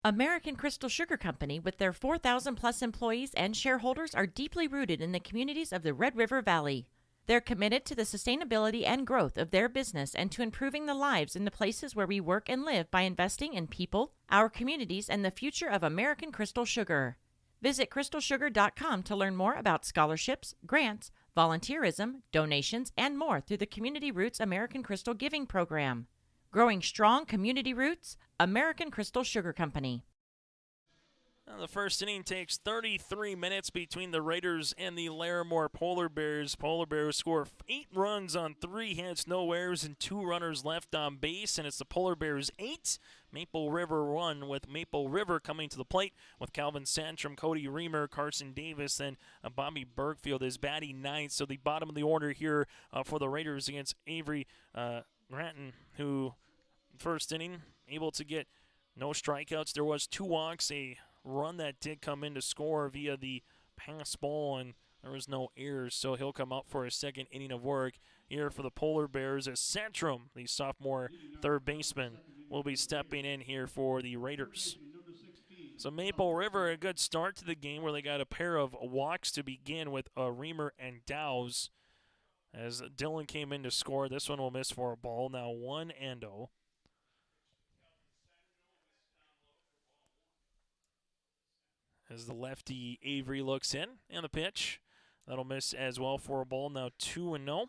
American Crystal Sugar Company, with their 4,000 plus employees and shareholders, are deeply rooted in the communities of the Red River Valley. They're committed to the sustainability and growth of their business and to improving the lives in the places where we work and live by investing in people, our communities, and the future of American Crystal Sugar. Visit crystalsugar.com to learn more about scholarships, grants, volunteerism, donations, and more through the Community Roots American Crystal Giving Program. Growing strong community roots, American Crystal Sugar Company. Now the first inning takes 33 minutes between the Raiders and the Larimore Polar Bears. Polar Bears score 8 runs on 3 hits, no errors, and 2 runners left on base. And it's the Polar Bears 8, Maple River 1, with Maple River coming to the plate with Calvin Santrum, Cody Reamer, Carson Davis, and Bobby Bergfield is batting 9th. So the bottom of the order here for the Raiders against Avery Granton, who first inning able to get no strikeouts. There was 2 walks, a run that did come in to score via the pass ball, and there was no errors, so he'll come out for a second inning of work here for the Polar Bears as Santrum, the sophomore third baseman, will be stepping in here for the Raiders. So Maple River, a good start to the game where they got a pair of walks to begin with Reamer and Dowse. As Dillon came in to score, this one will miss for a ball. Now 1-0. As the lefty Avery looks in, and the pitch. That'll miss as well for a ball. Now 2-0.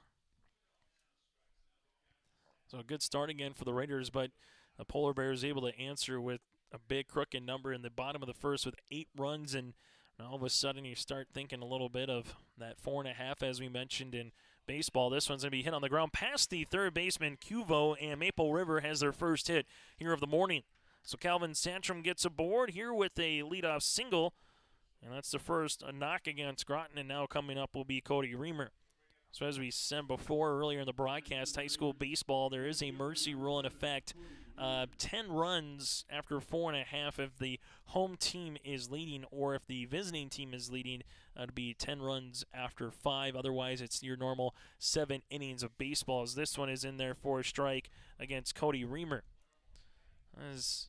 So a good start again for the Raiders, but the Polar Bears able to answer with a big crooked number in the bottom of the first with 8 runs, and all of a sudden you start thinking a little bit of that 4.5 as we mentioned in baseball. This one's going to be hit on the ground past the third baseman Cuvo, and Maple River has their first hit here of the morning. So Calvin Santrum gets aboard here with a leadoff single, and that's the first knock against Groton, and now coming up will be Cody Reamer. So as we said before earlier in the broadcast, high school baseball, there is a mercy rule in effect. 10 runs after 4.5 if the home team is leading, or if the visiting team is leading, it'd be 10 runs after 5. Otherwise, it's your normal 7 innings of baseball, as this one is in there for a strike against Cody Reamer. As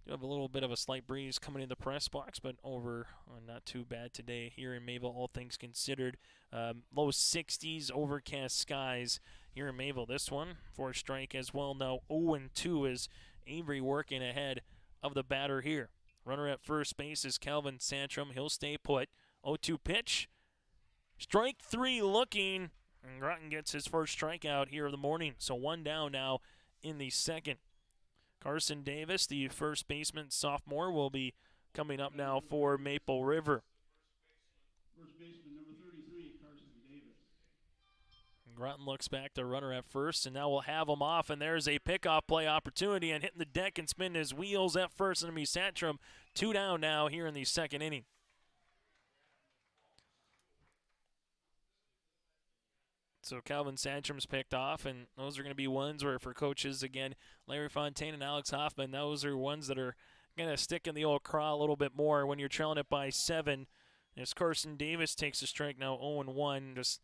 you have a little bit of a slight breeze coming in the press box, but not too bad today here in Mayville, all things considered. Low 60s, overcast skies here in Mayville. This one for a strike as well. Now 0-2 is Avery working ahead of the batter here. Runner at first base is Calvin Santrum. He'll stay put. 0-2 pitch. Strike 3 looking, and Groton gets his first strikeout here of the morning. So 1 down now in the second. Carson Davis, the first baseman sophomore, will be coming up now for Maple River. First baseman number 33, Carson Davis. Groton looks back to runner at first, and now we'll have him off, and there's a pickoff play opportunity, and hitting the deck and spinning his wheels at first, and it'll be Santrum. 2 down now here in the second inning. So Calvin Santrum's picked off, and those are going to be ones where for coaches, again, Larry Fontaine and Alex Hoffman, those are ones that are going to stick in the old craw a little bit more when you're trailing it by 7. As Carson Davis takes a strike now 0-1, just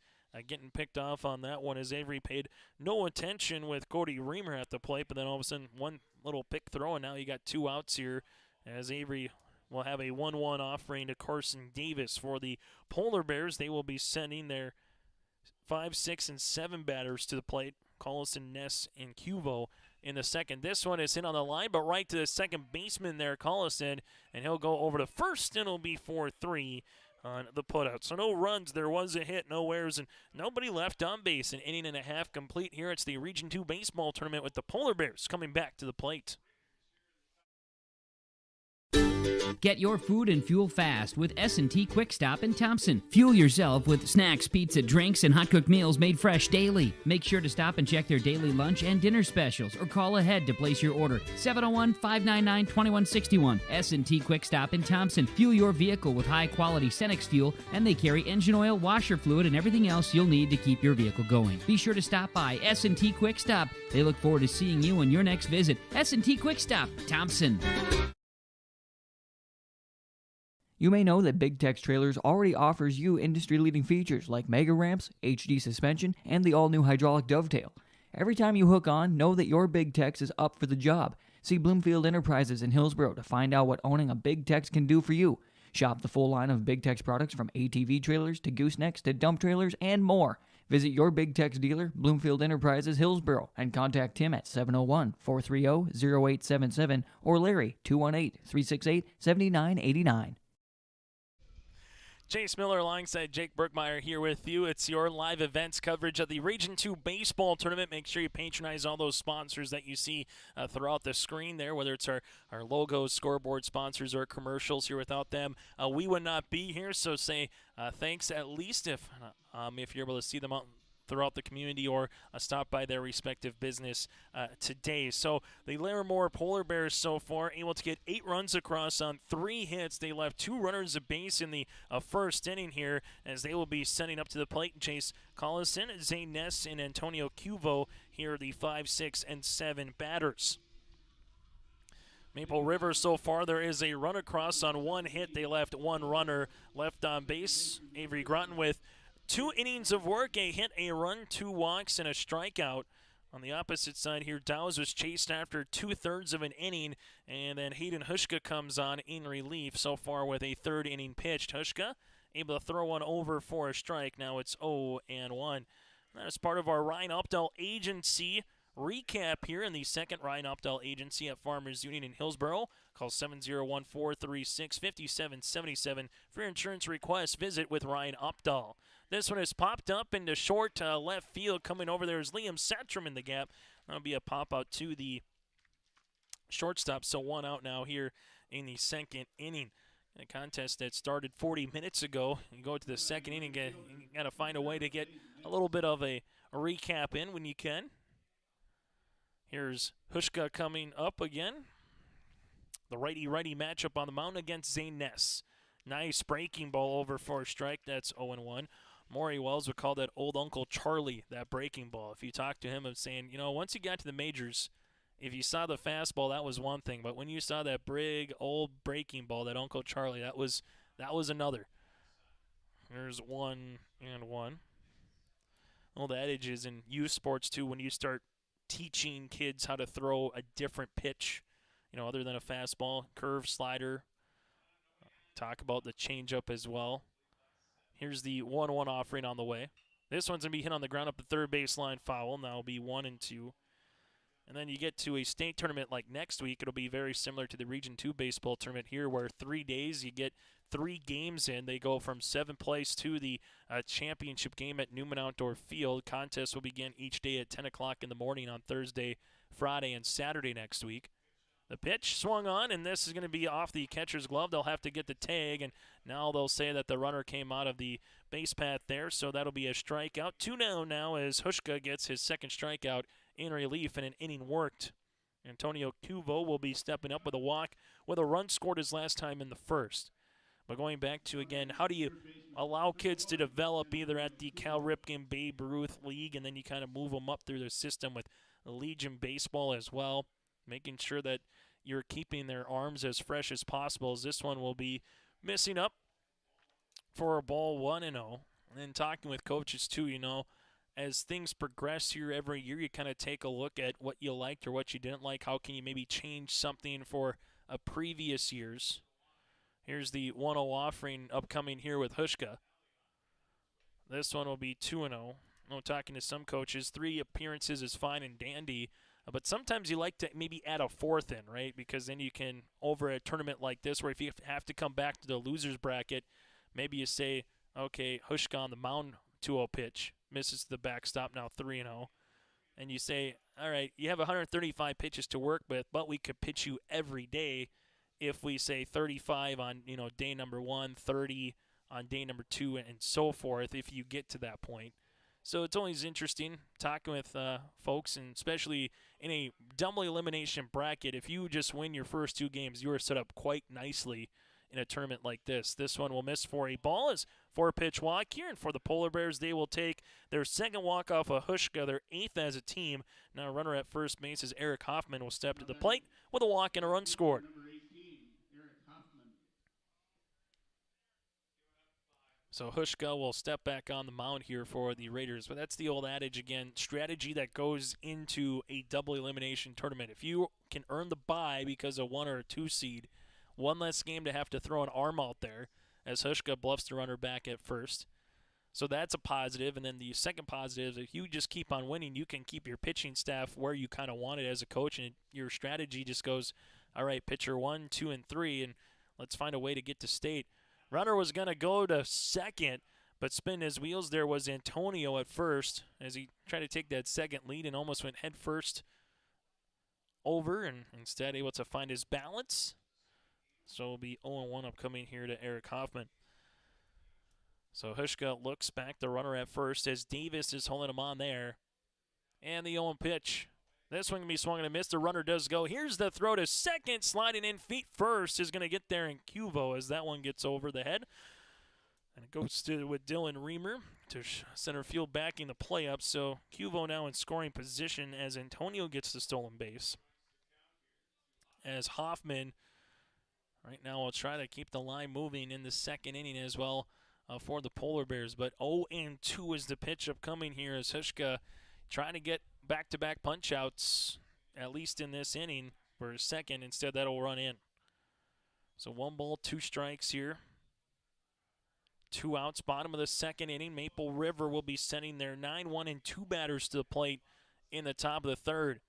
getting picked off on that one as Avery paid no attention with Cody Reamer at the plate, but then all of a sudden one little pick throw, and now you got 2 outs here as Avery will have a 1-1 offering to Carson Davis. For the Polar Bears, they will be sending their 5, 6, and 7 batters to the plate. Collison, Ness, and Cuvo in the second. This one is hit on the line, but right to the second baseman there, Collison, and he'll go over to first, and it'll be 4-3. on the putout. So no runs, there was a hit, no errors, and nobody left on base. An inning and a half complete here. It's the Region 2 baseball tournament with the Polar Bears coming back to the plate. Get your food and fuel fast with S&T Quick Stop in Thompson. Fuel yourself with snacks, pizza, drinks, and hot-cooked meals made fresh daily. Make sure to stop and check their daily lunch and dinner specials or call ahead to place your order. 701-599-2161. S&T Quick Stop in Thompson. Fuel your vehicle with high-quality Cenex fuel, and they carry engine oil, washer fluid, and everything else you'll need to keep your vehicle going. Be sure to stop by S&T Quick Stop. They look forward to seeing you on your next visit. S&T Quick Stop, Thompson. You may know that Big Tex Trailers already offers you industry-leading features like mega ramps, HD suspension, and the all-new hydraulic dovetail. Every time you hook on, know that your Big Tex is up for the job. See Bloomfield Enterprises in Hillsboro to find out what owning a Big Tex can do for you. Shop the full line of Big Tex products from ATV trailers to goosenecks to dump trailers and more. Visit your Big Tex dealer, Bloomfield Enterprises, Hillsboro, and contact Tim at 701-430-0877 or Larry, 218-368-7989. Chase Miller alongside Jake Berkmeyer here with you. It's your live events coverage of the Region 2 baseball tournament. Make sure you patronize all those sponsors that you see throughout the screen there, whether it's our logos, scoreboard sponsors, or commercials here. Without them, we would not be here. So say thanks at least if you're able to see them out throughout the community or stop by their respective business today. So the Larimore Polar Bears so far able to get 8 runs across on 3 hits. They left 2 runners at base in the first inning here, as they will be sending up to the plate. Chase Collison, Zane Ness, and Antonio Cuvo here are the 5, 6, and 7 batters. Maple River so far, there is a run across on 1 hit. They left 1 runner left on base. Avery Groton with 2 innings of work, a hit, a run, 2 walks, and a strikeout. On the opposite side here, Dowes was chased after 2/3 of an inning, and then Hayden Hushka comes on in relief so far with a 3rd inning pitched. Hushka able to throw one over for a strike. Now it's 0-1. That is part of our Ryan Updahl Agency recap here in the second Ryan Updahl Agency at Farmers Union in Hillsboro. Call 701-436-5777 for your insurance requests. Visit with Ryan Updahl. This one is popped up into short left field. Coming over there is Liam Satrum in the gap. That'll be a pop out to the shortstop. So 1 out now here in the second inning. A contest that started 40 minutes ago. You go to the second inning, you got to find a way to get a little bit of a recap in when you can. Here's Hushka coming up again. The righty-righty matchup on the mound against Zane Ness. Nice breaking ball over for a strike. That's 0-1. Maury Wells would call that old Uncle Charlie, that breaking ball. If you talk to him of saying, once you got to the majors, if you saw the fastball, that was one thing. But when you saw that big old breaking ball, that Uncle Charlie, that was another. There's 1-1. Well, the adage is in youth sports, too, when you start teaching kids how to throw a different pitch, other than a fastball, curve, slider. Talk about the changeup as well. Here's the 1-1 offering on the way. This one's going to be hit on the ground up the third baseline foul. Now it'll be 1-2. And then you get to a state tournament like next week. It'll be very similar to the Region 2 baseball tournament here, where 3 days you get 3 games in. They go from 7th place to the championship game at Newman Outdoor Field. Contests will begin each day at 10 o'clock in the morning on Thursday, Friday, and Saturday next week. The pitch swung on, and this is going to be off the catcher's glove. They'll have to get the tag, and now they'll say that the runner came out of the base path there, so that'll be a strikeout. 2-0 now as Hushka gets his second strikeout in relief and an inning worked. Antonio Cuvo will be stepping up with a walk with a run scored his last time in the first. But going back to, again, how do you allow kids to develop either at the Cal Ripken Babe Ruth League, and then you kind of move them up through the system with Legion Baseball as well, making sure that you're keeping their arms as fresh as possible, as this one will be missing up for a ball 1-0. And then talking with coaches too, as things progress here every year, you kind of take a look at what you liked or what you didn't like. How can you maybe change something for a previous years? Here's the 1-0 offering upcoming here with Hushka. This one will be 2-0. Talking to some coaches, 3 appearances is fine and dandy. But sometimes you like to maybe add a 4th in, right? Because then you can, over a tournament like this, where if you have to come back to the loser's bracket, Maybe you say, okay, Hushka on the mound, 2-0 pitch, misses the backstop, now 3-0. And you say, all right, you have 135 pitches to work with, but we could pitch you every day if we say 35 on, day number 1, 30 on day number 2, and so forth if you get to that point. So it's always interesting talking with folks, and especially in a double elimination bracket, if you just win your first 2 games, you are set up quite nicely in a tournament like this. This one will miss for a ball as 4-pitch walk here, and for the Polar Bears, they will take their second walk off of Hushka, their 8th as a team. Now runner at first base is Eric Hoffman will step to the plate with a walk and a run scored. So Hushka will step back on the mound here for the Raiders. But that's the old adage again, strategy that goes into a double elimination tournament. If you can earn the bye because of 1 or a 2 seed, one less game to have to throw an arm out there as Hushka bluffs the runner back at first. So that's a positive. And then the second positive is if you just keep on winning, you can keep your pitching staff where you kind of want it as a coach. And your strategy just goes, all right, pitcher 1, 2, and 3, and let's find a way to get to state. Runner was going to go to second, but spin his wheels there was Antonio at first as he tried to take that second lead and almost went head first over, and instead able to find his balance. So it'll be 0-1 upcoming here to Eric Hoffman. So Hushka looks back, the runner at first as Davis is holding him on there. And the 0-1 pitch. This one can be swung and a miss. The runner does go. Here's the throw to second. Sliding in feet first is going to get there in Cuvo as that one gets over the head. And it goes with Dylan Reamer to center field backing the play up. So Cuvo now in scoring position as Antonio gets the stolen base. As Hoffman right now will try to keep the line moving in the second inning as well for the Polar Bears. But 0-2 is the pitch upcoming here as Hushka trying to get back-to-back punch-outs, at least in this inning, for a second. Instead, that'll run in. So 1 ball, 2 strikes here. 2 outs, bottom of the second inning. Maple River will be sending their 9-1 and 2 batters to the plate in the top of the third.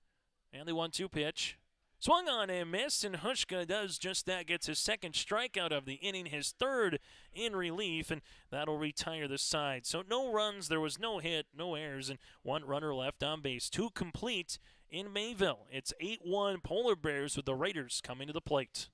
And the 1-2 pitch. Swung on and missed, and Hushka does just that, gets his second strikeout of the inning, his third in relief, and that'll retire the side. So no runs, there was no hit, no errors, and 1 runner left on base. 2 complete in Mayville. It's 8-1 Polar Bears with the Raiders coming to the plate.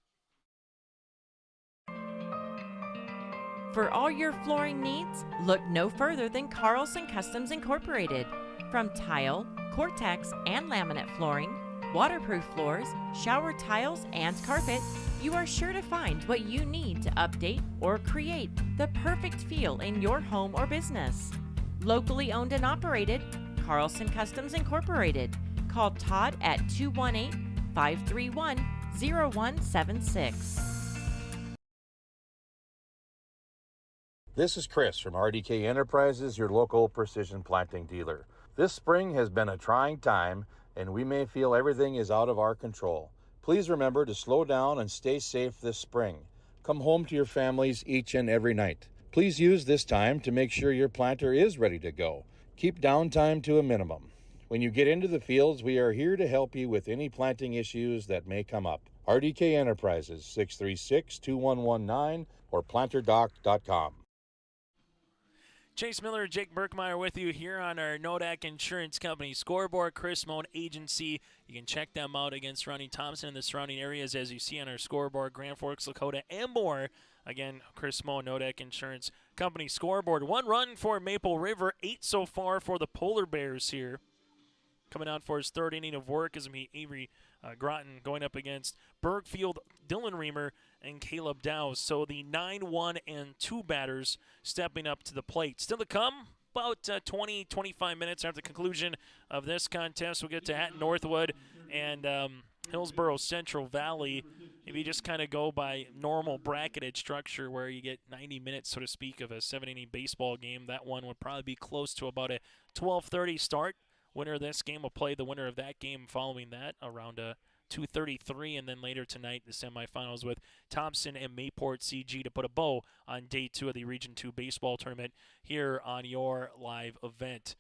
For all your flooring needs, look no further than Carlson Customs Incorporated. From tile, Cortex, and laminate flooring, waterproof floors, shower tiles, and carpet, you are sure to find what you need to update or create the perfect feel in your home or business. Locally owned and operated, Carlson Customs Incorporated. Call Todd at 218-531-0176. This is Chris from RDK Enterprises, your local precision planting dealer. This spring has been a trying time, and we may feel everything is out of our control. Please remember to slow down and stay safe this spring. Come home to your families each and every night. Please use this time to make sure your planter is ready to go. Keep downtime to a minimum. When you get into the fields, we are here to help you with any planting issues that may come up. RDK Enterprises, 636-2119 or planterdoc.com. Chase Miller, Jake Berkmeyer with you here on our Nodak Insurance Company scoreboard. Chris Moan Agency. You can check them out against Ronnie Thompson and the surrounding areas as you see on our scoreboard. Grand Forks, Lakota, and more. Again, Chris Moan, Nodak Insurance Company scoreboard. 1 run for Maple River, 8 so far for the Polar Bears here. Coming out for his 3rd inning of work is Avery Groton going up against Bergfield, Dylan Reamer, and Caleb Dowse. So the 9-1 and 2 batters stepping up to the plate. Still to come, about 20-25 minutes after the conclusion of this contest, we'll get to Hatton Northwood and Hillsborough Central Valley. If you just kind of go by normal bracketed structure where you get 90 minutes, so to speak, of a 7-inning baseball game, that one would probably be close to about a 12:30 start. Winner of this game will play the winner of that game following that around 2:33, and then later tonight the semifinals with Thompson and Mayport CG to put a bow on day 2 of the Region 2 baseball tournament here on your live event.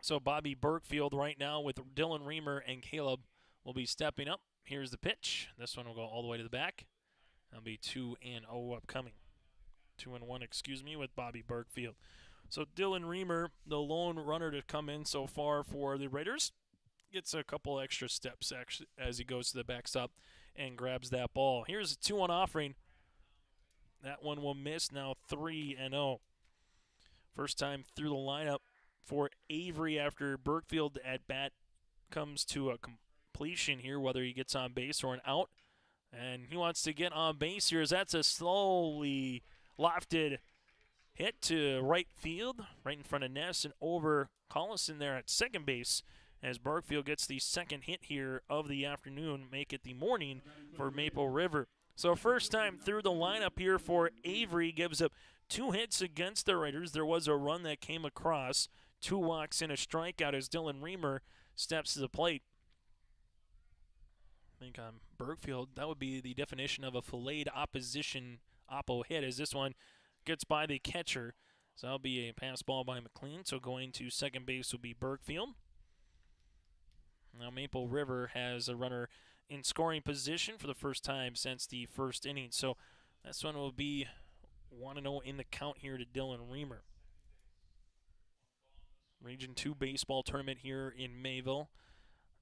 So Bobby Bergfield right now with Dylan Reamer and Caleb will be stepping up. Here's the pitch. This one will go all the way to the back. That'll be 2-0 upcoming. 2-1, excuse me, with Bobby Burkfield. So Dylan Reamer, the lone runner to come in so far for the Raiders, gets a couple extra steps actually as he goes to the backstop and grabs that ball. Here's a 2-1 offering. That one will miss, now 3-0. First time through the lineup for Avery after Burkfield at bat comes to a completion here, whether he gets on base or an out. And he wants to get on base here as that's a slowly lofted hit to right field, right in front of Ness and over Collison there at second base as Burkfield gets the second hit here of the afternoon, make it the morning for Maple River. So first time through the lineup here for Avery, gives up 2 hits against the Raiders. There was a run that came across, 2 walks and a strikeout as Dylan Reamer steps to the plate. I think on Burkfield, that would be the definition of a filleted opposition oppo hit as this one gets by the catcher. So that'll be a pass ball by McLean. So going to second base will be Burkfield. Now Maple River has a runner in scoring position for the first time since the first inning. So this one will be 1-0 in the count here to Dylan Reamer. Region 2 baseball tournament here in Mayville.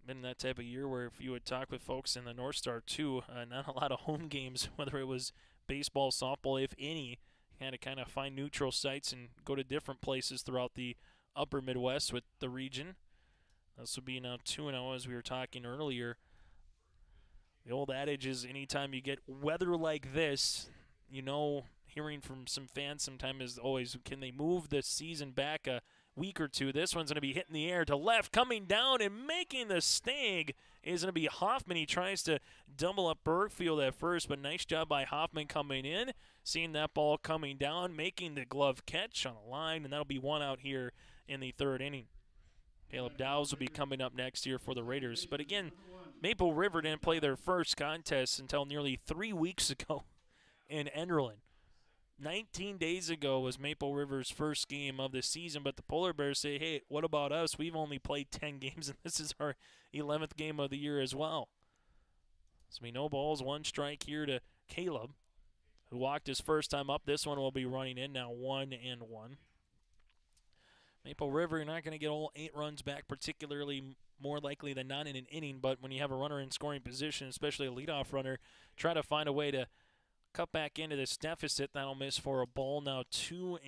Been that type of year where if you would talk with folks in the North Star too, not a lot of home games, whether it was baseball, softball, if any. You had to kind of find neutral sites and go to different places throughout the upper Midwest with the region. This will be now 2-0 as we were talking earlier. The old adage is anytime you get weather like this, you know, hearing from some fans sometimes is always, can they move the season back a week or two? This one's going to be hitting the air to left, coming down and making the snag is going to be Hoffman. He tries to double up Burkfield at first, but nice job by Hoffman coming in, seeing that ball coming down, making the glove catch on a line, and that'll be 1 out here in the third inning. Caleb Dowes will be coming up next year for the Raiders. But again, Maple River didn't play their first contest until nearly 3 weeks ago in Enderlin. 19 days ago was Maple River's first game of the season, but the Polar Bears say, hey, what about us? We've only played 10 games, and this is our 11th game of the year as well. So we know balls, 1 strike here to Caleb, who walked his first time up. This one will be running in now, 1-1. Maple River, you're not going to get all 8 runs back, particularly more likely than not in an inning, but when you have a runner in scoring position, especially a leadoff runner, try to find a way to cut back into this deficit. That'll miss for a ball now, 2-1.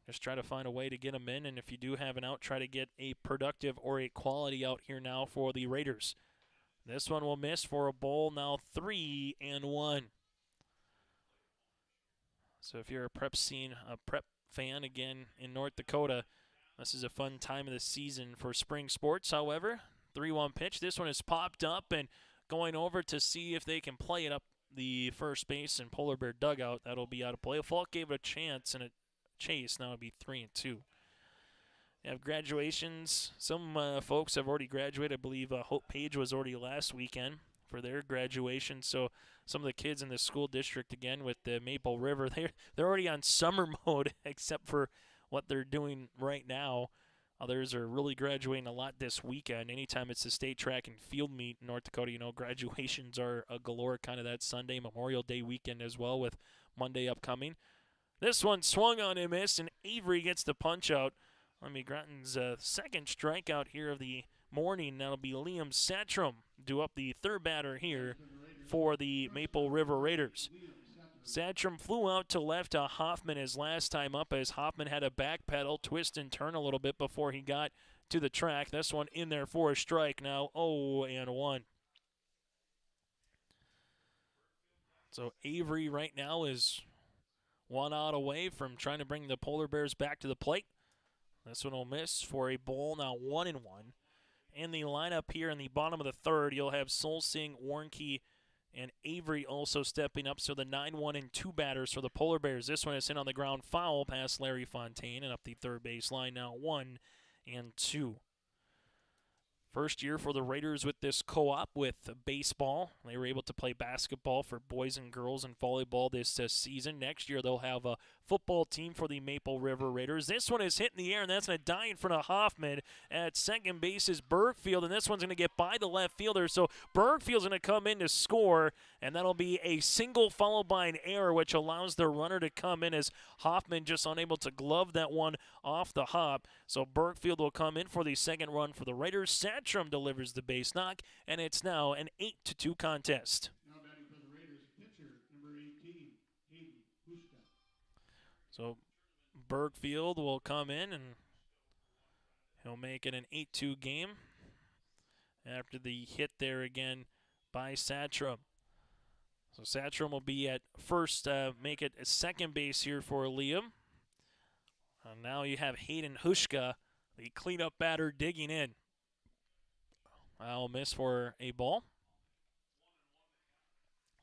Just try to find a way to get them in, and if you do have an out, try to get a productive or a quality out here now for the Raiders. This one will miss for a ball now, 3-1. So if you're a prep fan again in North Dakota, this is a fun time of the season for spring sports. However, 3-1 pitch. This one is popped up and going over to see if they can play it up the first base and Polar Bear dugout. That'll be out of play. Falk gave it a chance and a chase. Now it'll be 3-2. You have graduations. Some folks have already graduated. I believe Hope Page was already last weekend for their graduation. So some of the kids in the school district, again, with the Maple River, they're already on summer mode except for what they're doing right now. Others are really graduating a lot this weekend. Anytime it's the state track and field meet in North Dakota, you know, graduations are a galore kind of that Sunday, Memorial Day weekend as well with Monday upcoming. This one swung on and missed, and Avery gets the punch out. Gratton's second strikeout here of the morning. That'll be Liam Satcham do up the third batter here for the Maple River Raiders. Satcham flew out to left to Hoffman his last time up as Hoffman had a backpedal, twist and turn a little bit before he got to the track. This one in there for a strike now, 0-1. So Avery right now is 1 out away from trying to bring the Polar Bears back to the plate. This one will miss for a ball, now 1-1. In the lineup here in the bottom of the third, you'll have Solsing, Warnke, and Avery also stepping up. So the 9-1 and 2 batters for the Polar Bears. This one is in on the ground foul past Larry Fontaine and up the third base line now, 1-2. First year for the Raiders with this co-op with baseball. They were able to play basketball for boys and girls and volleyball this season. Next year they'll have a football team for the Maple River Raiders. This one is hitting the air, and that's going to die in front of Hoffman. At second base is Bergfield, and this one's going to get by the left fielder. So Bergfield's going to come in to score, and that'll be a single followed by an error, which allows the runner to come in as Hoffman just unable to glove that one off the hop. So Bergfield will come in for the second run for the Raiders. Satcham delivers the base knock, and it's now an 8-2 contest. Now batting for the Raiders, pitcher number 18, Hayden Hushka. So Bergfield will come in, and he'll make it an 8-2 game after the hit there again by Satcham. So Satcham will be at first, make it a second base here for Liam. And now you have Hayden Hushka, the cleanup batter, digging in. I'll miss for a ball.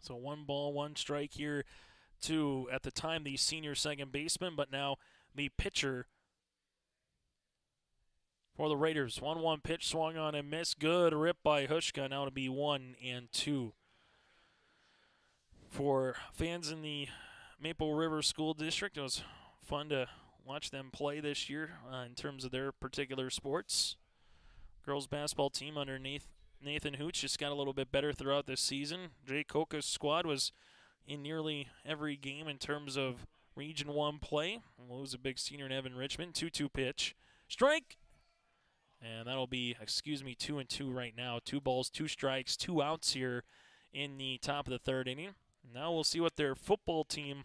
So 1 ball, 1 strike here to, at the time, the senior second baseman, but now the pitcher for the Raiders. 1-1 pitch swung on and missed. Good rip by Hushka. Now to be 1-2. For fans in the Maple River School District, it was fun to watch them play this year in terms of their particular sports. Girls basketball team underneath Nathan Hooch just got a little bit better throughout this season. Jay Koka's squad was in nearly every game in terms of Region 1 play. We'll lose a big senior in Evan Richmond. 2-2 pitch. Strike! And that'll be, 2-2 right now. 2 balls, 2 strikes, 2 outs here in the top of the third inning. Now we'll see what their football team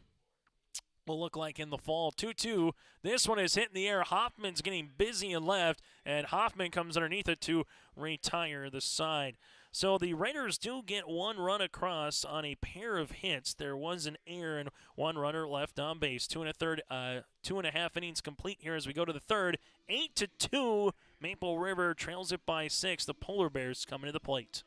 will look like in the fall. 2-2. This one is hitting the air. Hoffman's getting busy and left, and Hoffman comes underneath it to retire the side. So the Raiders do get 1 run across on a pair of hits. There was an error and 1 runner left on base. 2.5 innings complete here as we go to the third. 8-2. Maple River trails it by 6. The Polar Bears coming to the plate.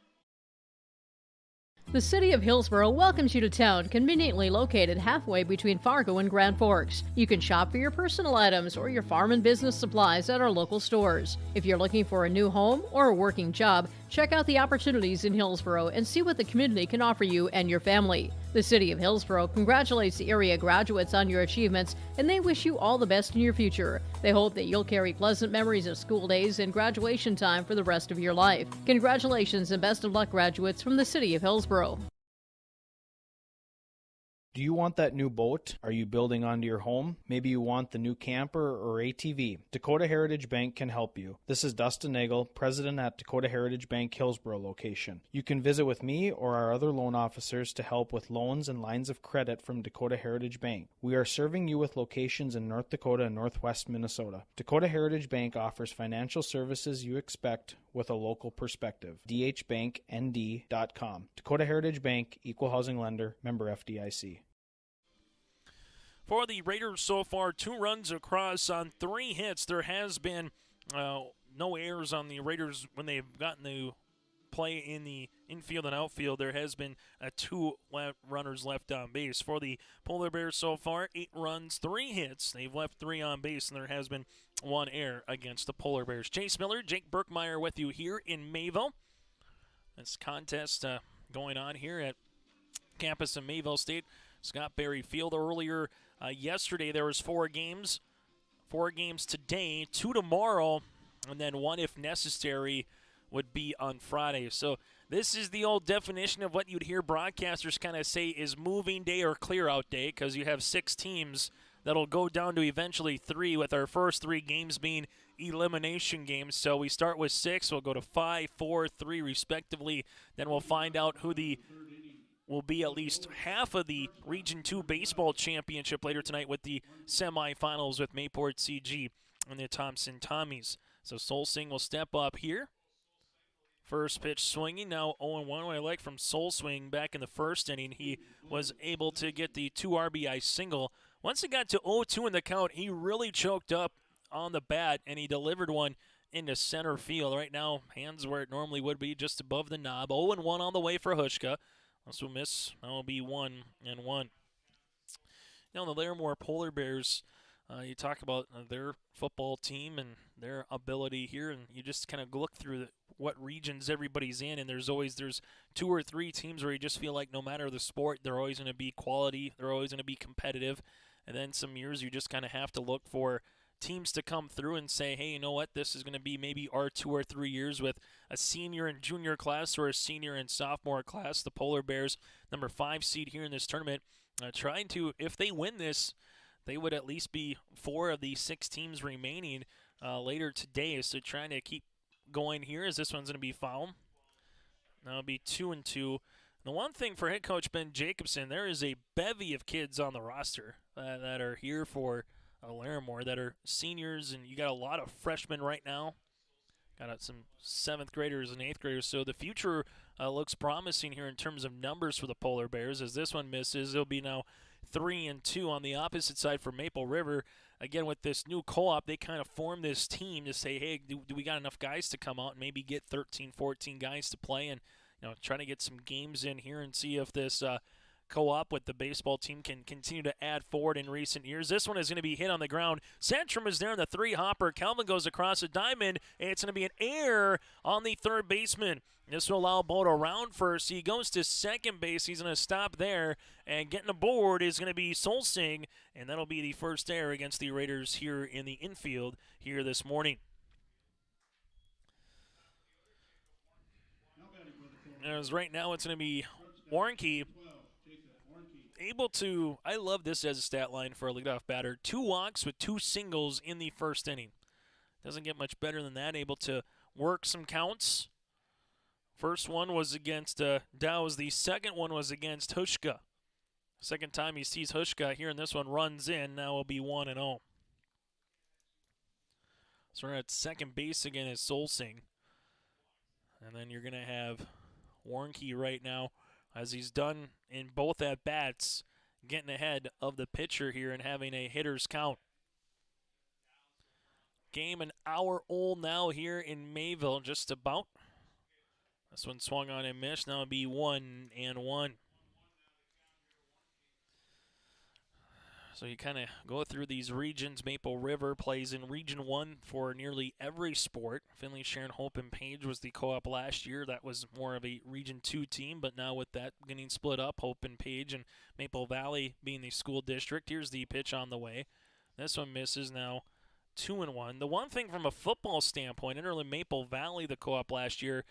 The City of Hillsborough welcomes you to town, conveniently located halfway between Fargo and Grand Forks. You can shop for your personal items or your farm and business supplies at our local stores. If you're looking for a new home or a working job, check out the opportunities in Hillsborough and see what the community can offer you and your family. The City of Hillsborough congratulates the area graduates on your achievements, and they wish you all the best in your future. They hope that you'll carry pleasant memories of school days and graduation time for the rest of your life. Congratulations and best of luck, graduates from the City of Hillsborough. Do you want that new boat? Are you building onto your home? Maybe you want the new camper or ATV. Dakota Heritage Bank can help you. This is Dustin Nagel, president at Dakota Heritage Bank Hillsborough location. You can visit with me or our other loan officers to help with loans and lines of credit from Dakota Heritage Bank. We are serving you with locations in North Dakota and Northwest Minnesota. Dakota Heritage Bank offers financial services you expect with a local perspective. dhbanknd.com. Dakota Heritage Bank, Equal Housing Lender, member FDIC. For the Raiders so far, 2 runs across on 3 hits. There has been no errors on the Raiders when they've gotten to play in the infield and outfield. There has been 2 runners left on base. For the Polar Bears so far, 8 runs, 3 hits. They've left 3 on base, and there has been 1 error against the Polar Bears. Chase Miller, Jake Burkmeyer with you here in Mayville. This contest going on here at campus in Mayville State. Scott Berry Field earlier yesterday. There was 4 games. 4 games today, 2 tomorrow, and then 1 if necessary would be on Friday. So this is the old definition of what you'd hear broadcasters kind of say is moving day or clear out day, because you have 6 teams that'll go down to eventually 3, with our first 3 games being elimination games. So we start with 6, we'll go to 5, 4, 3 respectively. Then we'll find out who will be at least half of the Region 2 baseball championship later tonight with the semifinals with Mayport CG and the Thompson Tommies. So Solsing will step up here. First pitch swinging, now 0-1. What I like from Solsing back in the first inning, he was able to get the 2 RBI single. Once it got to 0-2 in the count, he really choked up on the bat, and he delivered one into center field. Right now, hands where it normally would be, just above the knob. 0-1 on the way for Hushka. This will miss. That will be 1-1. Now, the Larimore Polar Bears, you talk about their football team and their ability here, and you just kind of look through what regions everybody's in, and there's 2 or 3 teams where you just feel like no matter the sport, they're always going to be quality, they're always going to be competitive, and then some years you just kind of have to look for teams to come through and say, hey, you know what, this is going to be maybe our 2 or 3 years with a senior and junior class or a senior and sophomore class. The Polar Bears, number 5 seed here in this tournament, trying to, if they win this, they would at least be 4 of the 6 teams remaining later today. So trying to keep going here as this one's going to be foul. Now it'll be 2-2. The one thing for head coach Ben Jacobson, there is a bevy of kids on the roster that are here for Larimore that are seniors, and you got a lot of freshmen right now. Got some 7th graders and 8th graders, so the future looks promising here in terms of numbers for the Polar Bears. As this one misses, it'll be now 3-2 on the opposite side for Maple River. Again, with this new co-op, they kind of formed this team to say, hey, do we got enough guys to come out and maybe get 13, 14 guys to play, and trying to get some games in here and see if this co-op with the baseball team can continue to add forward in recent years. This one is going to be hit on the ground. Centrum is there in the 3-hopper. Calvin goes across the diamond, and it's going to be an error on the third baseman. This will allow Bo to round first. He goes to second base. He's going to stop there, and getting aboard is going to be Solsing, and that'll be the first error against the Raiders here in the infield here this morning. As right now it's going to be Warnke able to, I love this as a stat line for a leadoff batter, 2 walks with 2 singles in the first inning. Doesn't get much better than that, able to work some counts. First one was against Dow's, the second one was against Hushka. Second time he sees Hushka here, and this one runs in, now will be 1-0. So we're at second base again as Solsing. And then you're going to have Warnke right now, as he's done in both at-bats, getting ahead of the pitcher here and having a hitter's count. Game an hour old now here in Mayville, just about. This one swung on and missed. Now it'll be 1-1. So you kind of go through these regions. Maple River plays in Region 1 for nearly every sport. Finley, Sharon, Hope, and Page was the co-op last year. That was more of a Region 2 team, but now with that getting split up, Hope and Page and Maple Valley being the school district. Here's the pitch on the way. This one misses, now 2-1. The one thing from a football standpoint, Interland Maple Valley, the co-op last year,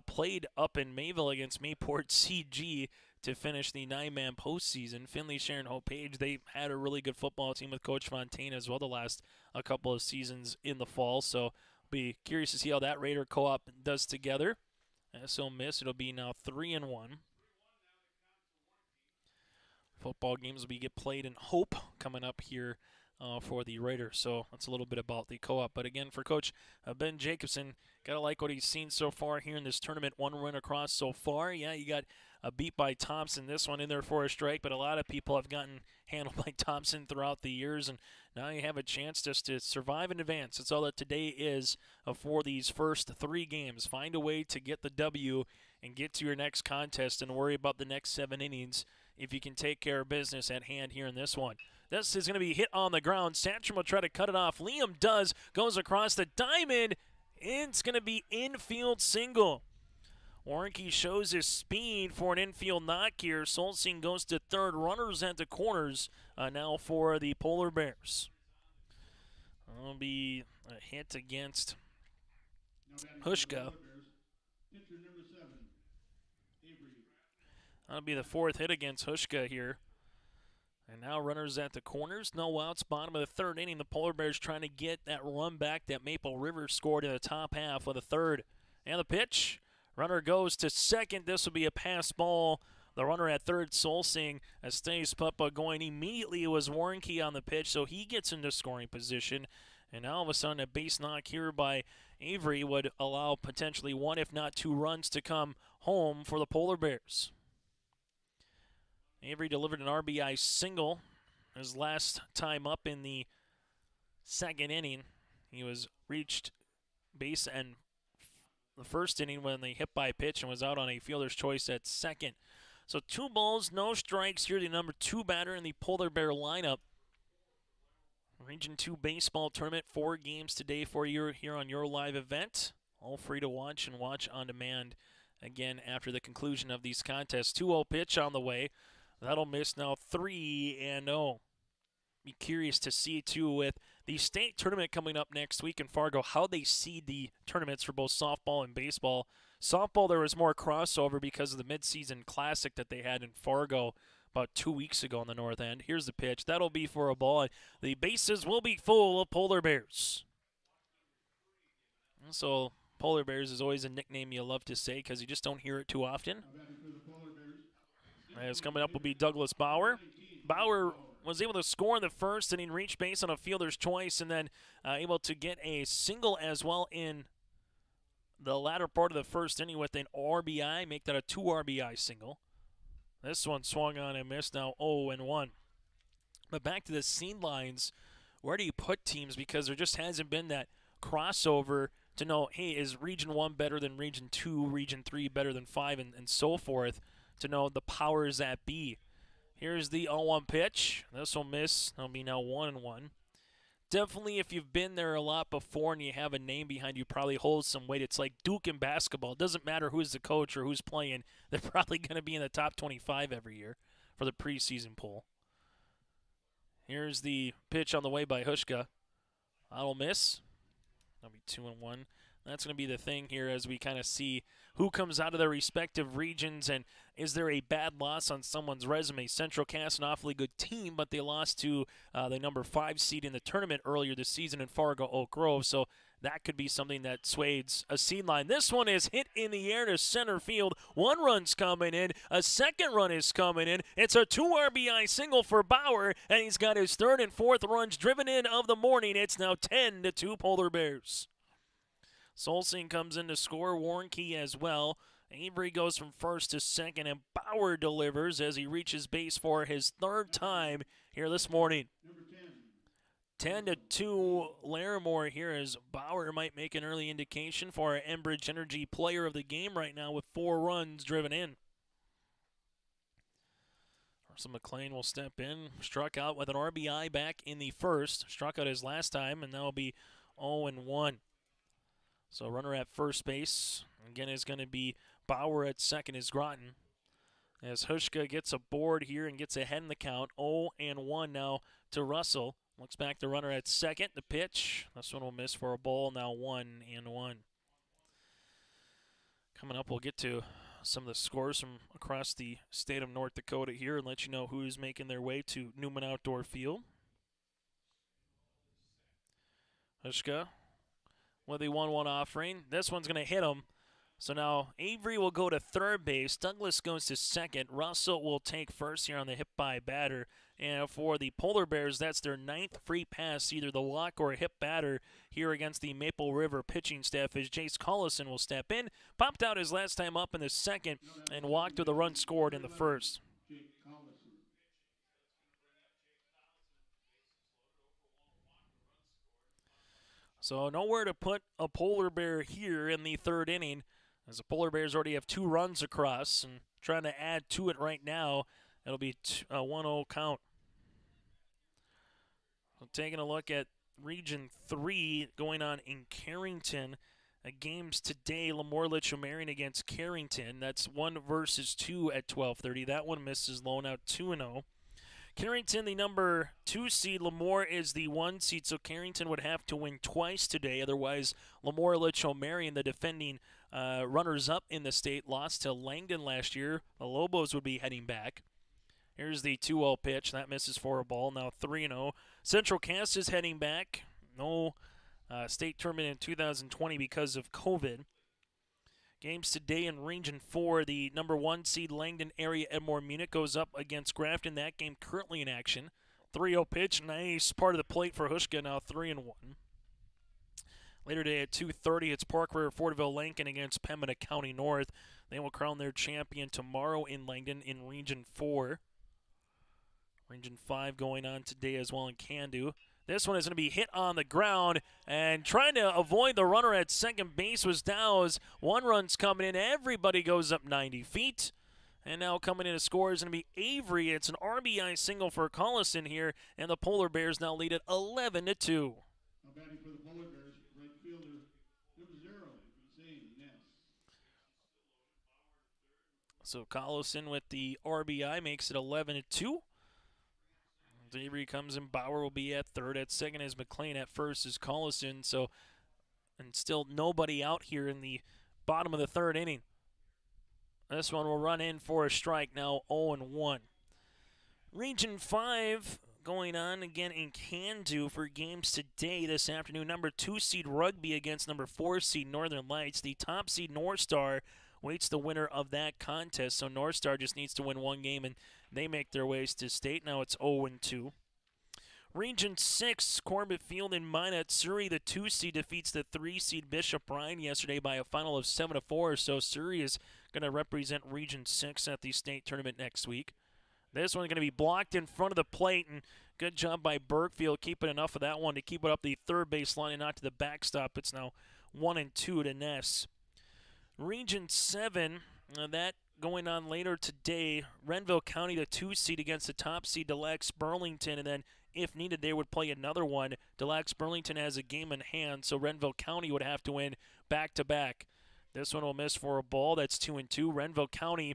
played up in Mayville against Mayport CG to finish the 9-man postseason. Finley, Sharon, Hope, Page, they had a really good football team with Coach Fontaine as well the last couple of seasons in the fall. So be curious to see how that Raider co-op does together. So miss, it'll be now 3-1. Football games will get played in Hope coming up here for the Raiders. So that's a little bit about the co-op. But again, for Coach Ben Jacobson, got to like what he's seen so far here in this tournament. 1 run across so far. Yeah, you got a beat by Thompson. This one in there for a strike, but a lot of people have gotten handled by Thompson throughout the years, and now you have a chance just to survive and advance. That's all that today is for these first 3 games. Find a way to get the W and get to your next contest and worry about the next 7 innings if you can take care of business at hand here in this one. This is going to be hit on the ground. Santrum will try to cut it off. Liam does. Goes across the diamond. It's going to be infield single. Warnke shows his speed for an infield knock here. Solsing goes to third. Runners at the corners now for the Polar Bears. That'll be a hit against Hushka. That'll be the 4th hit against Hushka here. And now runners at the corners. No outs, bottom of the 3rd inning. The Polar Bears trying to get that run back that Maple River scored in the top half of the 3rd. And the pitch. Runner goes to second. This will be a pass ball. The runner at third, Solsing, stays Puppa going immediately. It was Warnke on the pitch, so he gets into scoring position. And now all of a sudden a base knock here by Avery would allow potentially 1, if not 2 runs to come home for the Polar Bears. Avery delivered an RBI single his last time up in the 2nd inning. He was reached base and the 1st inning when they hit by pitch and was out on a fielder's choice at second. So 2 balls, no strikes here, the number 2 batter in the Polar Bear lineup. Region 2 baseball tournament, 4 games today for you here on your live event. all free to watch and watch on demand again after the conclusion of these contests. 2-0 pitch on the way. That'll miss now 3-0. Be curious to see, too, with the state tournament coming up next week in Fargo, how they seed the tournaments for both softball and baseball. Softball, there was more crossover because of the midseason classic that they had in Fargo about 2 weeks ago on the north end. Here's the pitch. That'll be for a ball. The bases will be full of polar bears. So polar bears is always a nickname you love to say because you just don't hear it too often. As coming up will be Douglas Bauer. Bauer was able to score in the first inning, reach base on a fielder's choice, and then able to get a single as well in the latter part of the first inning with an RBI, make that a 2 RBI single. This one swung on and missed, now 0-1. But back to the seed lines, where do you put teams? Because there just hasn't been that crossover to know, hey, is Region 1 better than Region 2, Region 3 better than 5, and so forth, to know the powers that be. Here's the 0-1 pitch. This will miss. That'll be now 1-1. Definitely, if you've been there a lot before and you have a name behind you, probably holds some weight. It's like Duke in basketball. It doesn't matter who's the coach or who's playing. They're probably going to be in the top 25 every year for the preseason poll. Here's the pitch on the way by Hushka. That'll miss. That'll be 2-1. That's going to be the thing here as we kind of see who comes out of their respective regions, and is there a bad loss on someone's resume. Central Cass, an awfully good team, but they lost to the number 5 seed in the tournament earlier this season in Fargo Oak Grove, so that could be something that sways a seed line. This one is hit in the air to center field. 1 run's coming in. A second run is coming in. It's a 2 RBI single for Bauer, and he's got his 3rd and 4th runs driven in of the morning. It's now 10-2 Polar Bears. Solsing comes in to score, Warnke as well. Avery goes from first to second, and Bauer delivers as he reaches base for his 3rd time here this morning. 10-2 Larimore here as Bauer might make an early indication for our Enbridge Energy player of the game right now with 4 runs driven in. Russell McLean will step in, struck out with an RBI back in the first, struck out his last time, and now will be 0-1. So runner at first base, again, is going to be Bauer. At second is Groton. As Hushka gets aboard here and gets ahead in the count, 0-1 now to Russell. Looks back the runner at second, the pitch. This one will miss for a ball, now 1-1. Coming up, we'll get to some of the scores from across the state of North Dakota here and let you know who's making their way to Newman Outdoor Field. Hushka with the 1-1 offering. This one's going to hit him. So now Avery will go to third base. Douglas goes to second. Russell will take first here on the hit by batter. And for the Polar Bears, that's their 9th free pass, either the walk or a hit batter here against the Maple River pitching staff as Jace Collison will step in. Popped out his last time up in the second and walked with a run scored in the first. So nowhere to put a Polar Bear here in the 3rd inning, as the Polar Bears already have 2 runs across and trying to add to it right now. It'll be a 1-0 count. So taking a look at Region 3 going on in Carrington. Games today, Larimore Litchfield against Carrington. That's 1 versus 2 at 12:30. That one misses low, now 2-0. Carrington, the number 2 seed. Larimore is the 1 seed, so Carrington would have to win twice today. Otherwise, Larimore Litchfield, the defending runners-up in the state, lost to Langdon last year. The Lobos would be heading back. Here's the 2-0 pitch. That misses for a ball, now 3-0. Central Cass is heading back. No state tournament in 2020 because of COVID. Games today in Region 4, the number 1 seed Langdon area Edmore Munich goes up against Grafton. That game currently in action. 3-0 pitch, nice part of the plate for Hushka, now 3-1. Later today at 2:30, it's Park River Fortville Lincoln against Pembina County North. They will crown their champion tomorrow in Langdon in Region 4. Region 5 going on today as well in Candu. This one is going to be hit on the ground, and trying to avoid the runner at second base was Dow's. 1 run's coming in. Everybody goes up 90 feet. And now coming in to score is going to be Avery. It's an RBI single for Collison here, and the Polar Bears now lead at 11-2. Batting for the Polar Bears, right fielder, number 0, So Collison with the RBI makes it 11-2. Avery comes in. Bauer will be at third. At second is McLean. At first is Collison. So, and still nobody out here in the bottom of the third inning. This one will run in for a strike. Now 0-1. Region 5 going on again in Can-Do for games today this afternoon. Number 2 seed Rugby against number 4 seed Northern Lights. The top seed North Star waits the winner of that contest. So North Star just needs to win one game, and they make their ways to state. Now it's 0-2. Region 6, Corbett Field in Minot. Surrey, the 2 seed, defeats the 3 seed Bishop Ryan yesterday by a final of 7-4. So Surrey is going to represent Region 6 at the state tournament next week. This one's going to be blocked in front of the plate, and good job by Burkefield keeping enough of that one to keep it up the third base line and not to the backstop. It's now 1-2 to Ness. Region 7, that going on later today. Renville County, the 2 seed against the top seed Delax Burlington, and then if needed, they would play another one. Delax Burlington has a game in hand, so Renville County would have to win back-to-back. This one will miss for a ball. That's 2-2. Renville County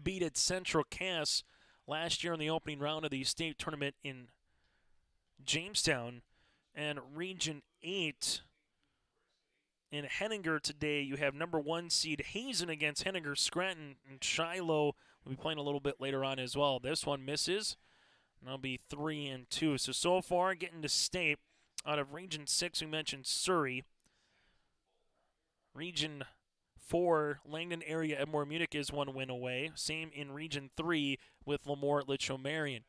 beat at Central Cass last year in the opening round of the state tournament in Jamestown. And Region 8, in Henninger today, you have number 1 seed Hazen against Henninger Scranton, and Shiloh will be playing a little bit later on as well. This one misses, and that'll be 3-2. So far, getting to state, out of Region 6, we mentioned Surrey. Region 4, Langdon area Edmore Munich is 1 win away. Same in Region 3 with Larimore at Litchfield Marion.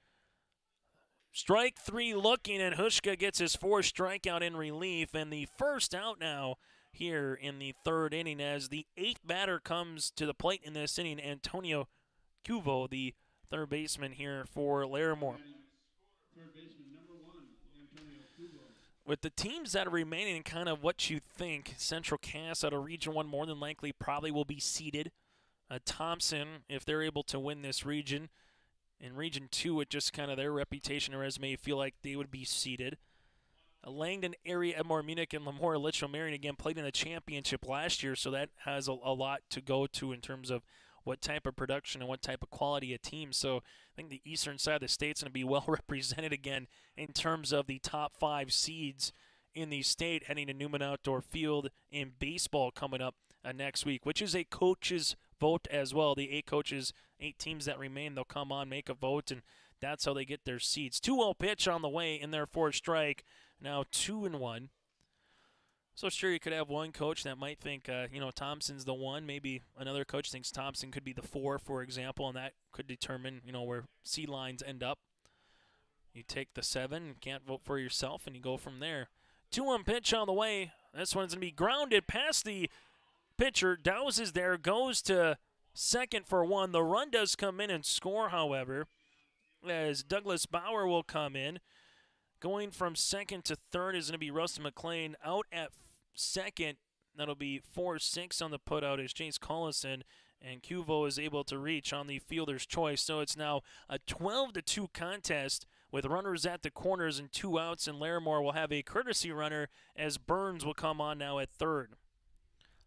Strike 3 looking, and Hushka gets his 4th strikeout in relief, and the first out now here in the third inning as the 8th batter comes to the plate in this inning, Antonio Cuvo, the third baseman here for Larimore. Third baseman, number 1, Antonio Cubo. With the teams that are remaining and kind of what you think, Central Cass out of Region 1 more than likely probably will be seeded. Thompson, if they're able to win this region. In Region 2, with just kind of their reputation and resume, you feel like they would be seeded. Langdon area, Edmore Munich, and Larimore Litchfield Marion again played in the championship last year, so that has a lot to go to in terms of what type of production and what type of quality of team. So I think the eastern side of the state's going to be well represented again in terms of the top 5 seeds in the state heading to Newman Outdoor Field in baseball coming up next week, which is a coach's vote as well. The 8 coaches, 8 teams that remain, they'll come on, make a vote, and that's how they get their seats. 2-0 pitch on the way in their 4th strike. Now 2-1. So sure, you could have one coach that might think, Thompson's the 1. Maybe another coach thinks Thompson could be the 4, for example, and that could determine, where seed lines end up. You take the 7, can't vote for yourself, and you go from there. 2-1 pitch on the way. This one's going to be grounded past the pitcher. Dowse is there, goes to second for 1. The run does come in and score, however, as Douglas Bauer will come in. Going from second to third is going to be Rustin McLean. Out at second, that'll be 4-6 on the putout as Chase Collison, and Cuvo is able to reach on the fielder's choice. So it's now a 12-2 contest with runners at the corners and 2 outs, and Larimore will have a courtesy runner as Burns will come on now at third.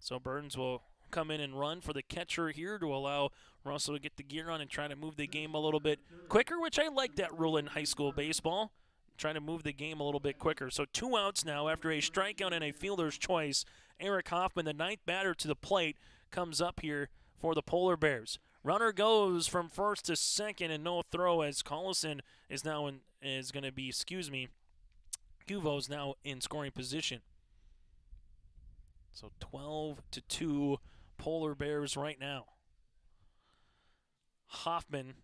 So Burns will come in and run for the catcher here to allow Russell to get the gear on and try to move the game a little bit quicker, which I like that rule in high school baseball. Trying to move the game a little bit quicker. So 2 outs now after a strikeout and a fielder's choice. Eric Hoffman, the 9th batter to the plate, comes up here for the Polar Bears. Runner goes from first to second and no throw as Collison is now Cuvo's now in scoring position. So 12-2 Polar Bears right now. Hoffman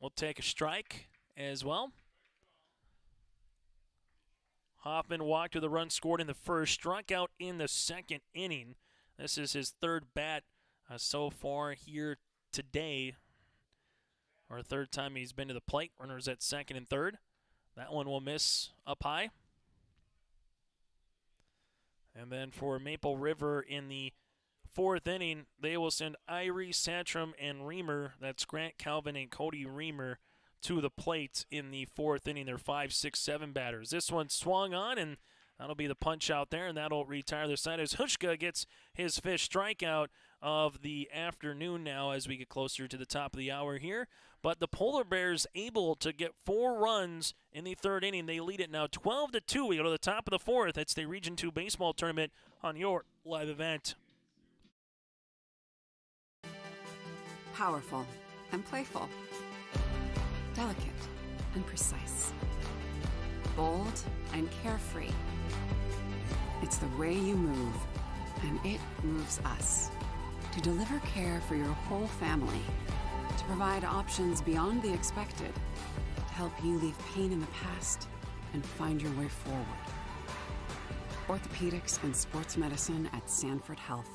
will take a strike as well. Hoffman walked with a run scored in the first, struck out in the second inning. This is his 3rd bat so far here today, or 3rd time he's been to the plate. Runners at second and third. That one will miss up high. And then for Maple River in the 4th inning, they will send Irie, Santrum, and Reamer. That's Grant Calvin and Cody Reamer to the plate in the 4th inning. They're 5, 6, 7 batters. This one swung on, and That'll be the punch out there, and that'll retire the side as Hushka gets his fifth strikeout of the afternoon now as we get closer to the top of the hour here. But the Polar Bears able to get 4 runs in the third inning. They lead it now 12-2. We go to the top of the fourth. It's the Region 2 baseball tournament on your live event. Powerful and playful. Delicate and precise. Bold and carefree. It's the way you move, and it moves us. To deliver care for your whole family, to provide options beyond the expected, to help you leave pain in the past and find your way forward. Orthopedics and sports medicine at Sanford Health.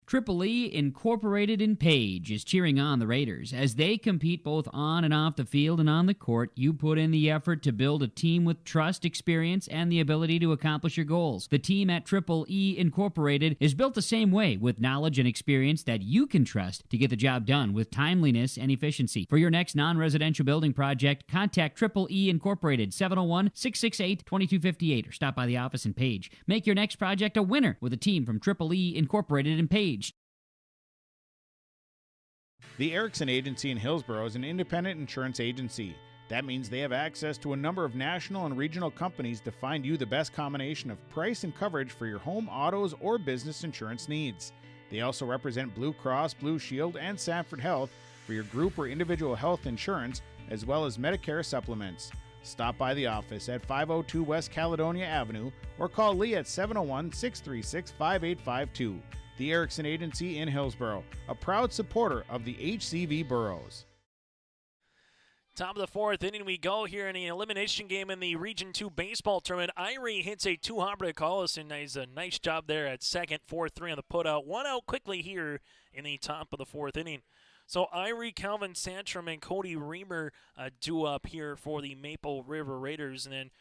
Triple E Incorporated in Page is cheering on the Raiders. As they compete both on and off the field and on the court, you put in the effort to build a team with trust, experience, and the ability to accomplish your goals. The team at Triple E Incorporated is built the same way, with knowledge and experience that you can trust to get the job done with timeliness and efficiency. For your next non-residential building project, contact Triple E Incorporated, 701-668-2258, or stop by the office in Page. Make your next project a winner with a team from Triple E Incorporated in Page. The Erickson Agency in Hillsborough is an independent insurance agency. That means they have access to a number of national and regional companies to find you the best combination of price and coverage for your home, autos, or business insurance needs. They also represent Blue Cross, Blue Shield, and Sanford Health for your group or individual health insurance, as well as Medicare supplements. Stop by the office at 502 West Caledonia Avenue or call Lee at 701-636-5852. The Erickson Agency in Hillsborough, a proud supporter of the HCV Boroughs. Top of the fourth inning we go here in the elimination game in the Region 2 baseball tournament. Irie hits a two-hopper to Collison. Does a nice job there at second, 4-3 on the putout. One out quickly here in the top of the fourth inning. So Irie, Calvin Santrum, and Cody Reamer do up here for the Maple River Raiders. And then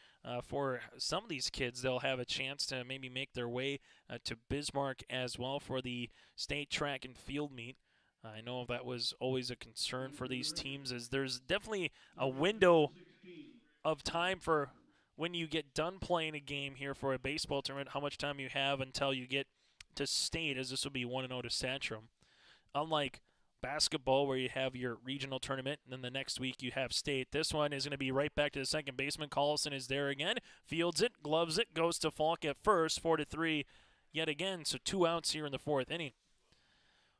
for some of these kids, they'll have a chance to maybe make their way to Bismarck as well for the state track and field meet. I know that was always a concern for these teams, as there's definitely a window of time for when you get done playing a game here for a baseball tournament, how much time you have until you get to state, as this will be 1-0 to Santrum. Unlike basketball, where you have your regional tournament, and then the next week you have state. This one is going to be right back to the second baseman. Collison is there again, fields it, gloves it, goes to Falk at first, 4-3 yet again. So 2 outs here in the fourth inning.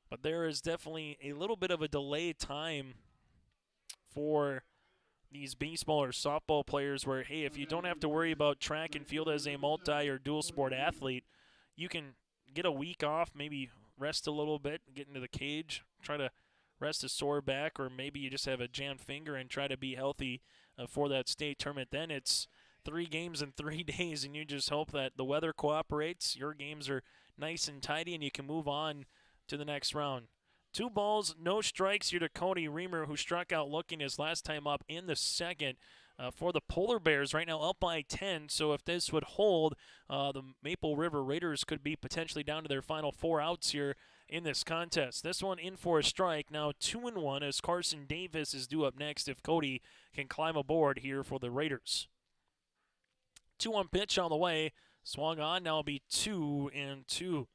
But there is definitely a little bit of a delayed time for these baseball or softball players where, hey, if you don't have to worry about track and field as a multi or dual sport athlete, you can get a week off, maybe rest a little bit, get into the cage, try to rest a sore back, or maybe you just have a jammed finger and try to be healthy for that state tournament. Then it's 3 games in 3 days, and you just hope that the weather cooperates, your games are nice and tidy, and you can move on to the next round. 2 balls, no strikes here to Cody Reamer, who struck out looking his last time up in the second. For the Polar Bears, right now up by 10, so if this would hold, the Maple River Raiders could be potentially down to their final 4 outs here in this contest. This one in for a strike, now 2-1 as Carson Davis is due up next if Cody can climb aboard here for the Raiders. 2-1 pitch on the way, swung on, now it'll be 2-2.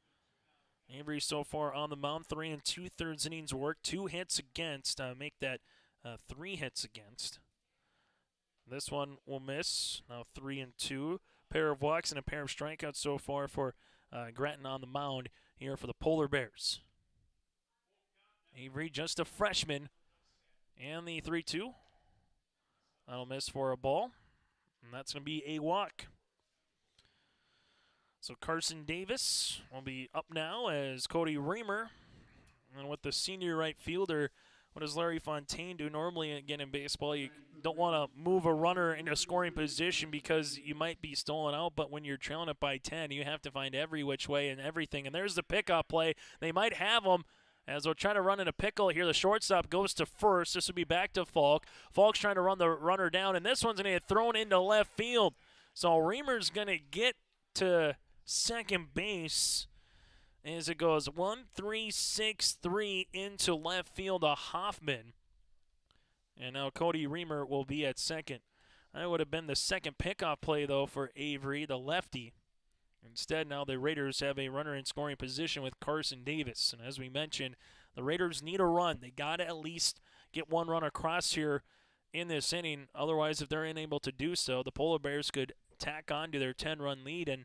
Avery so far on the mound, 3 2/3 innings work, 2 hits against, make that 3 hits against. This one will miss, now 3-2. Pair of walks and a pair of strikeouts so far for Grattan on the mound here for the Polar Bears. Avery, just a freshman, and the 3-2. That'll miss for a ball, and that's going to be a walk. So Carson Davis will be up now as Cody Reamer. And with the senior right fielder, what does Larry Fontaine do? Normally, again, in baseball, you don't want to move a runner into scoring position because you might be stolen out, but when you're trailing it by 10, you have to find every which way and everything. And there's the pickoff play. They might have them as they'll try to run in a pickle here. The shortstop goes to first. This will be back to Falk. Falk's trying to run the runner down, and this one's going to get thrown into left field. So Reamer's going to get to second base as it goes 1-3-6-3 into left field to Hoffman. And now Cody Reamer will be at second. That would have been the second pickoff play, though, for Avery, the lefty. Instead, now the Raiders have a runner in scoring position with Carson Davis. And as we mentioned, the Raiders need a run. They got to at least get one run across here in this inning. Otherwise, if they're unable to do so, the Polar Bears could tack on to their 10-run lead. And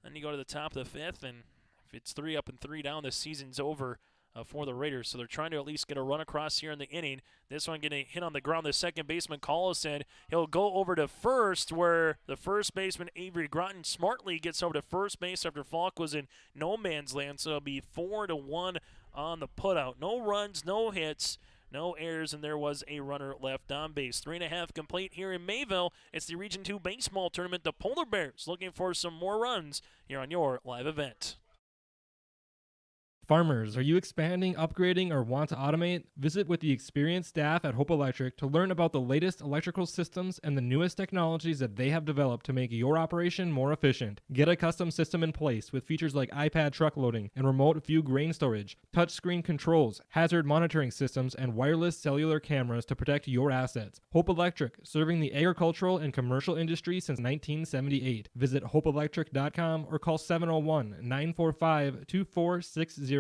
then you go to the top of the fifth, and if it's 3 up and 3 down, the season's over for the Raiders. So they're trying to at least get a run across here in the inning. This one getting hit on the ground. The second baseman, Collison, he'll go over to first, where the first baseman, Avery Groton, smartly gets over to first base after Falk was in no man's land. So it'll be 4-1 on the putout. No runs, no hits, no errors, and there was a runner left on base. 3.5 complete here in Mayville. It's the Region 2 baseball tournament. The Polar Bears looking for some more runs here on your live event. Farmers, are you expanding, upgrading, or want to automate? Visit with the experienced staff at Hope Electric to learn about the latest electrical systems and the newest technologies that they have developed to make your operation more efficient. Get a custom system in place with features like iPad truck loading and remote view grain storage, touchscreen controls, hazard monitoring systems, and wireless cellular cameras to protect your assets. Hope Electric, serving the agricultural and commercial industry since 1978. Visit hopeelectric.com or call 701-945-2460.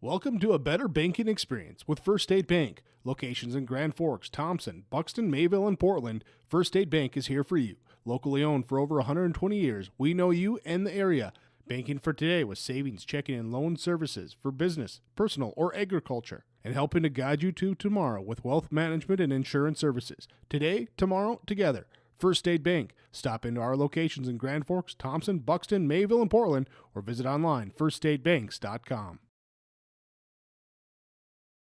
Welcome to a better banking experience with First State Bank. Locations in Grand Forks, Thompson, Buxton, Mayville, and Portland, First State Bank is here for you. Locally owned for over 120 years, we know you and the area. Banking for today with savings, checking, and loan services for business, personal, or agriculture. And helping to guide you to tomorrow with wealth management and insurance services. Today, tomorrow, together. First State Bank. Stop into our locations in Grand Forks, Thompson, Buxton, Mayville, and Portland, or visit online firststatebanks.com.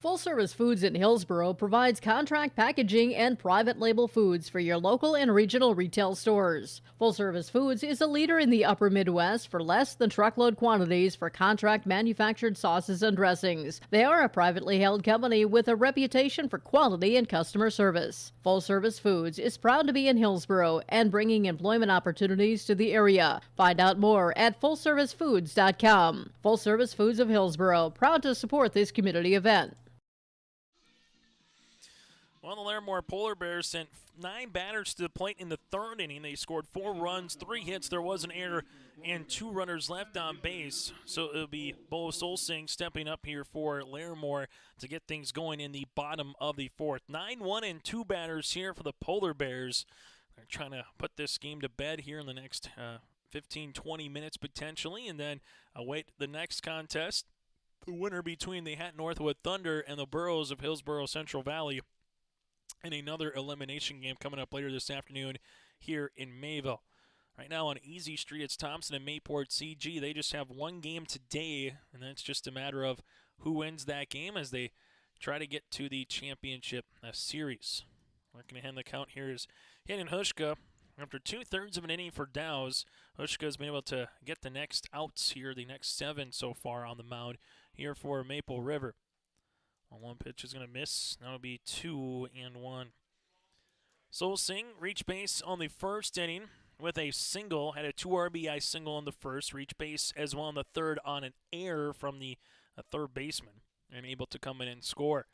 Full Service Foods in Hillsboro provides contract packaging and private label foods for your local and regional retail stores. Full Service Foods is a leader in the upper Midwest for less than truckload quantities for contract manufactured sauces and dressings. They are a privately held company with a reputation for quality and customer service. Full Service Foods is proud to be in Hillsboro and bringing employment opportunities to the area. Find out more at fullservicefoods.com. Full Service Foods of Hillsboro, proud to support this community event. Well, the Larimore Polar Bears sent 9 batters to the plate in the third inning. They scored 4 runs, 3 hits. There was an error, and 2 runners left on base. So it'll be Bo Solsing stepping up here for Larimore to get things going in the bottom of the fourth. 9-1 and 2 batters here for the Polar Bears. They're trying to put this game to bed here in the next 15-20 minutes potentially, and then await the next contest. The winner between the Hat Northwood Thunder and the Burros of Hillsboro Central Valley. And another elimination game coming up later this afternoon here in Mayville. Right now on Easy Street, it's Thompson and Mayport CG. They just have one game today, and that's just a matter of who wins that game as they try to get to the championship series. Working to hand the count here is Hayden Hushka. After 2/3 of an inning for Dows, Hushka has been able to get the next outs here, the next 7 so far on the mound here for Maple River. One pitch is going to miss. That'll be 2-1. Solsing reached base on the first inning with a single. Had a 2 RBI single on the first. Reached base as well on the third on an error from the third baseman. And able to come in and score.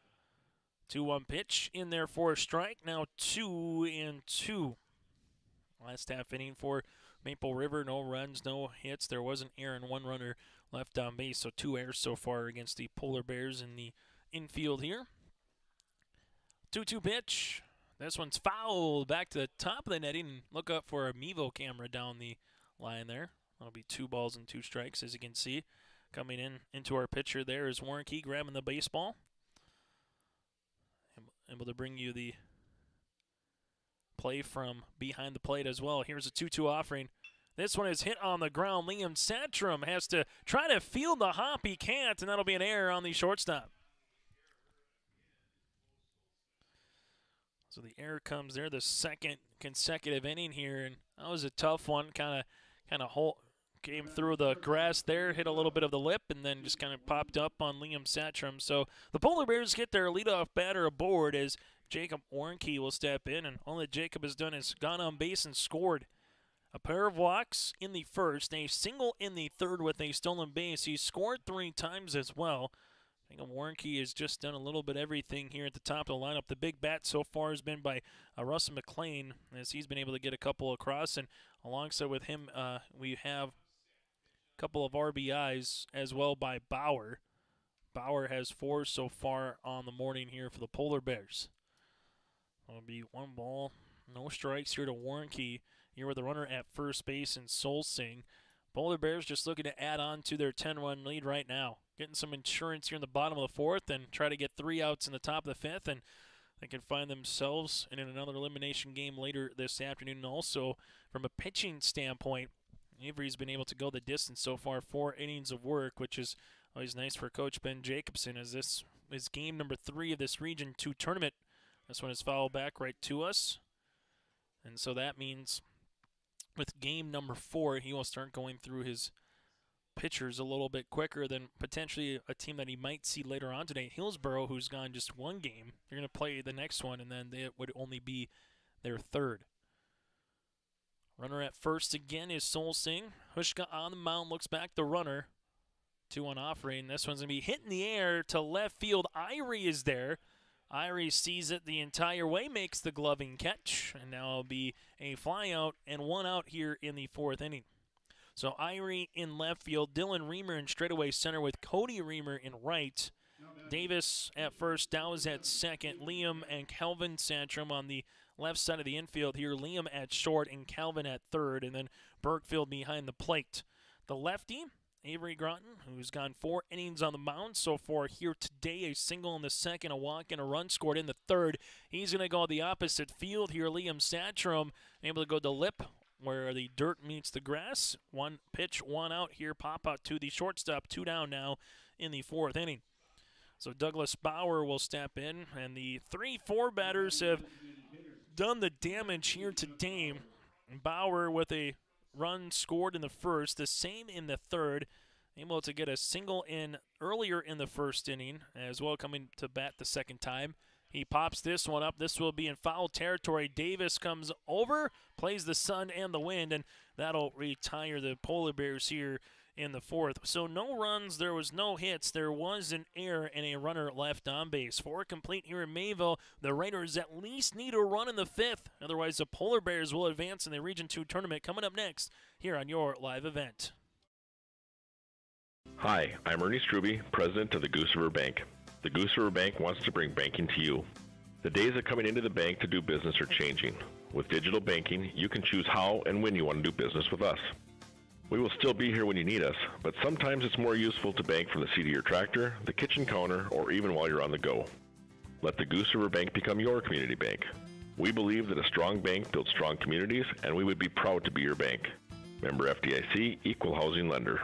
2-1 pitch in there for a strike. Now 2-2. Last half inning for Maple River. No runs, no hits. There was an error and 1 runner left on base. So 2 errors so far against the Polar Bears in the infield here. 2-2 pitch. This one's fouled back to the top of the netting. And look up for a Mevo camera down the line there. That'll be 2 balls and 2 strikes, as you can see. Coming into our pitcher there is Warren Key grabbing the baseball. Able to bring you the play from behind the plate as well. Here's a 2-2 offering. This one is hit on the ground. Liam Satrum has to try to field the hop. He can't, and that'll be an error on the shortstop. So the error comes there, the second consecutive inning here, and that was a tough one. Kind of came through the grass there, hit a little bit of the lip, and then just kind of popped up on Liam Satrum. So the Polar Bears get their leadoff batter aboard as Jacob Warnke will step in, and all that Jacob has done is gone on base and scored. A pair of walks in the first, a single in the third with a stolen base. He scored 3 times as well. I think Warnke has just done a little bit everything here at the top of the lineup. The big bat so far has been by Russell McLean, as he's been able to get a couple across. And alongside with him, we have a couple of RBIs as well by Bauer. Bauer has 4 so far on the morning here for the Polar Bears. It'll be 1 ball, no strikes here to Warnke. Here with the runner at first base and Solsing. Polar Bears just looking to add on to their 10-run lead right now. Getting some insurance here in the bottom of the 4th and try to get 3 outs in the top of the 5th, and they can find themselves in another elimination game later this afternoon. And also, from a pitching standpoint, Avery's been able to go the distance so far, 4 innings of work, which is always nice for Coach Ben Jacobson, as this is game number 3 of this Region 2 tournament. This one is fouled back right to us. And so that means with game number 4, he will start going through his pitchers a little bit quicker than potentially a team that he might see later on today. Hillsboro, who's gone just 1 game, they're going to play the next one, and then it would only be their 3rd. Runner at first again is Solsing. Hushka on the mound, looks back the runner. 2-1 offering. This one's going to be hit in the air to left field. Irie is there. Irie sees it the entire way, makes the gloving catch, and now it'll be a fly out and 1 out here in the 4th inning. So Irie in left field, Dylan Reamer in straightaway center with Cody Reamer in right. Davis at first, Dow's at second, Liam and Calvin Santrum on the left side of the infield here. Liam at short and Calvin at third, and then Bergfield behind the plate. The lefty, Avery Groton, who's gone 4 innings on the mound so far here today. A single in the 2nd, a walk, and a run scored in the 3rd. He's going to go the opposite field here. Liam Santrum able to go to lip where the dirt meets the grass. 1 pitch, 1 out here. Pop out to the shortstop. 2 down now in the 4th inning. So Douglas Bauer will step in, and the 3-4 batters have done the damage here today. Bauer with a run scored in the 1st, the same in the 3rd, able to get a single in earlier in the 1st inning, as well coming to bat the 2nd time. He pops this one up. This will be in foul territory. Davis comes over, plays the sun and the wind, and that'll retire the Polar Bears here in the 4th. So no runs, there was no hits, there was an error and a runner left on base. 4 complete here in Mayville. The Raiders at least need a run in the 5th. Otherwise, the Polar Bears will advance in the Region 2 tournament coming up next here on your live event. Hi, I'm Ernie Struby, president of the Goose River Bank. The Goose River Bank wants to bring banking to you. The days of coming into the bank to do business are changing. With digital banking, you can choose how and when you want to do business with us. We will still be here when you need us, but sometimes it's more useful to bank from the seat of your tractor, the kitchen counter, or even while you're on the go. Let the Goose River Bank become your community bank. We believe that a strong bank builds strong communities, and we would be proud to be your bank. Member FDIC, Equal Housing Lender.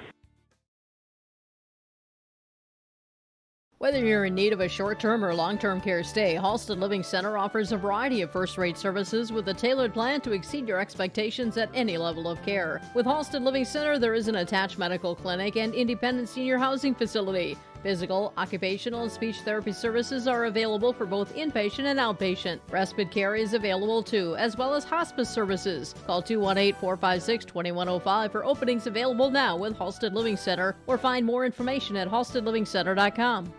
Whether you're in need of a short-term or long-term care stay, Halsted Living Center offers a variety of first-rate services with a tailored plan to exceed your expectations at any level of care. With Halsted Living Center, there is an attached medical clinic and independent senior housing facility. Physical, occupational, and speech therapy services are available for both inpatient and outpatient. Respite care is available too, as well as hospice services. Call 218-456-2105 for openings available now with Halsted Living Center, or find more information at halstedlivingcenter.com.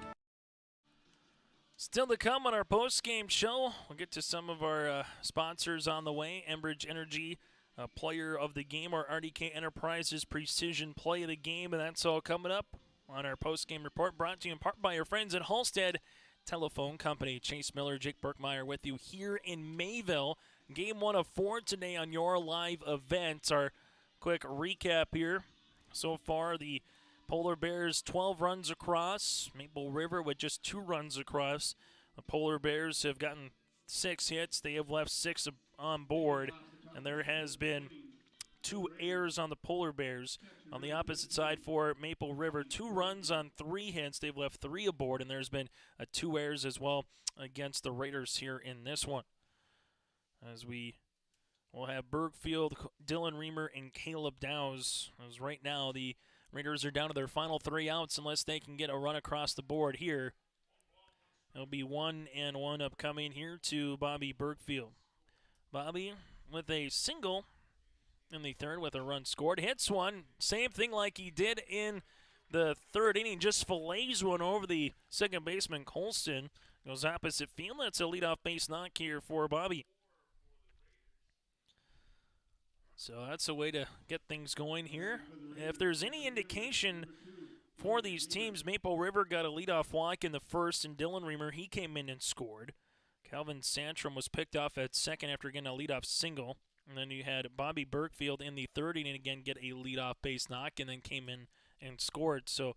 Still to come on our post-game show, we'll get to some of our sponsors on the way. Enbridge Energy, player of the game, or RDK Enterprises Precision Play of the Game, and that's all coming up on our post-game report, brought to you in part by our friends at Halstead Telephone Company. Chase Miller, Jake Burkmeyer with you here in Mayville. Game 1 of 4 today on your live event. Our quick recap here. So far, the Polar Bears 12 runs across. Maple River with just 2 runs across. The Polar Bears have gotten 6 hits. They have left 6 on board. And there has been 2 errors on the Polar Bears. On the opposite side for Maple River, 2 runs on 3 hits. They've left 3 aboard. And there's been 2 errors as well against the Raiders here in this one. As we will have Bergfield, Dylan Reamer, and Caleb Dowse. As right now the Raiders are down to their final 3 outs unless they can get a run across the board here. It'll be 1-1 upcoming here to Bobby Bergfield. Bobby with a single in the 3rd with a run scored. Hits one. Same thing like he did in the third inning. Just fillets one over the second baseman, Colston. Goes opposite field. That's a leadoff base knock here for Bobby. So that's a way to get things going here. If there's any indication for these teams, Maple River got a leadoff walk in the first, and Dylan Reamer, he came in and scored. Calvin Santrum was picked off at second after getting a leadoff single. And then you had Bobby Burkfield in the third inning again get a leadoff base knock and then came in and scored. So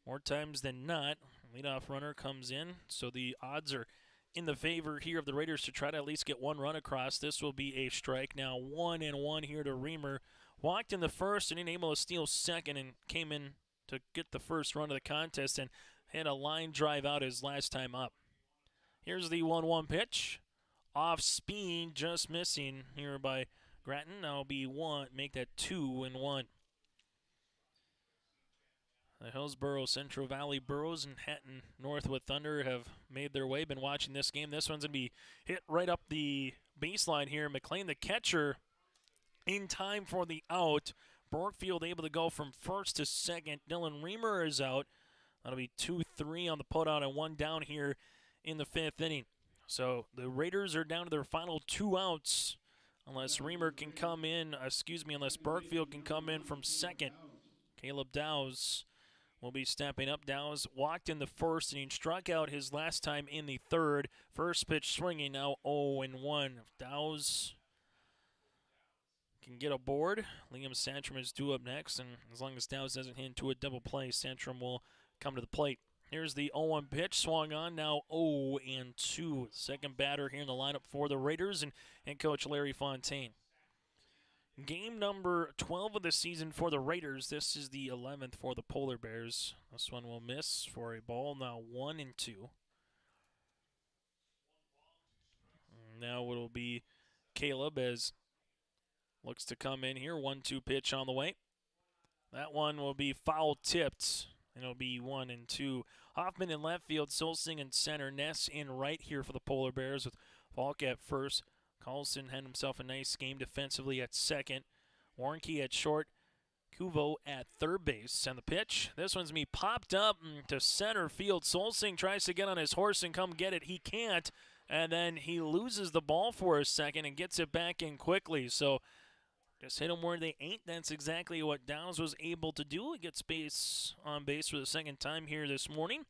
more times than not, leadoff runner comes in. So the odds are in the favor here of the Raiders to try to at least get one run across. This will be a strike. Now 1-1 here to Reamer. Walked in the first and able to steal second and came in to get the first run of the contest and had a line drive out his last time up. Here's the 1-1 pitch. Off speed, just missing here by Grattan. That'll be one, make that 2-1. The Hillsboro, Central Valley Burros, and Hatton Northwood Thunder have made their way. Been watching this game. This one's going to be hit right up the baseline here. McLean, the catcher, in time for the out. Brookfield able to go from first to second. Dylan Reamer is out. That'll be 2-3 on the putout and one down here in the fifth inning. So the Raiders are down to their final 2 outs unless Reamer can come in, unless Brookfield can come in from second. Caleb Dowse will be stepping up. Dowse walked in the first inning, struck out his last time in the third. First pitch swinging, now 0-1. Dowse can get aboard. Liam Santrum is due up next, and as long as Dowse doesn't hit into a double play, Santrum will come to the plate. Here's the 0-1 pitch, swung on, now 0-2. Second batter here in the lineup for the Raiders and Coach Larry Fontaine. Game number 12 of the season for the Raiders. This is the 11th for the Polar Bears. This one will miss for a ball, now 1-2. Now it'll be Caleb as looks to come in here. 1-2 pitch on the way. That one will be foul tipped. And it'll be 1-2. Hoffman in left field, Solsing in center, Ness in right here for the Polar Bears with Falk at first. Carlson had himself a nice game defensively at second. Warnke at short. Kuvo at third base. And the pitch, this one's going to be popped up to center field. Solsing tries to get on his horse and come get it. He can't. And then he loses the ball for a second and gets it back in quickly. So just hit them where they ain't. That's exactly what Downs was able to do. He gets on base for the second time here this morning.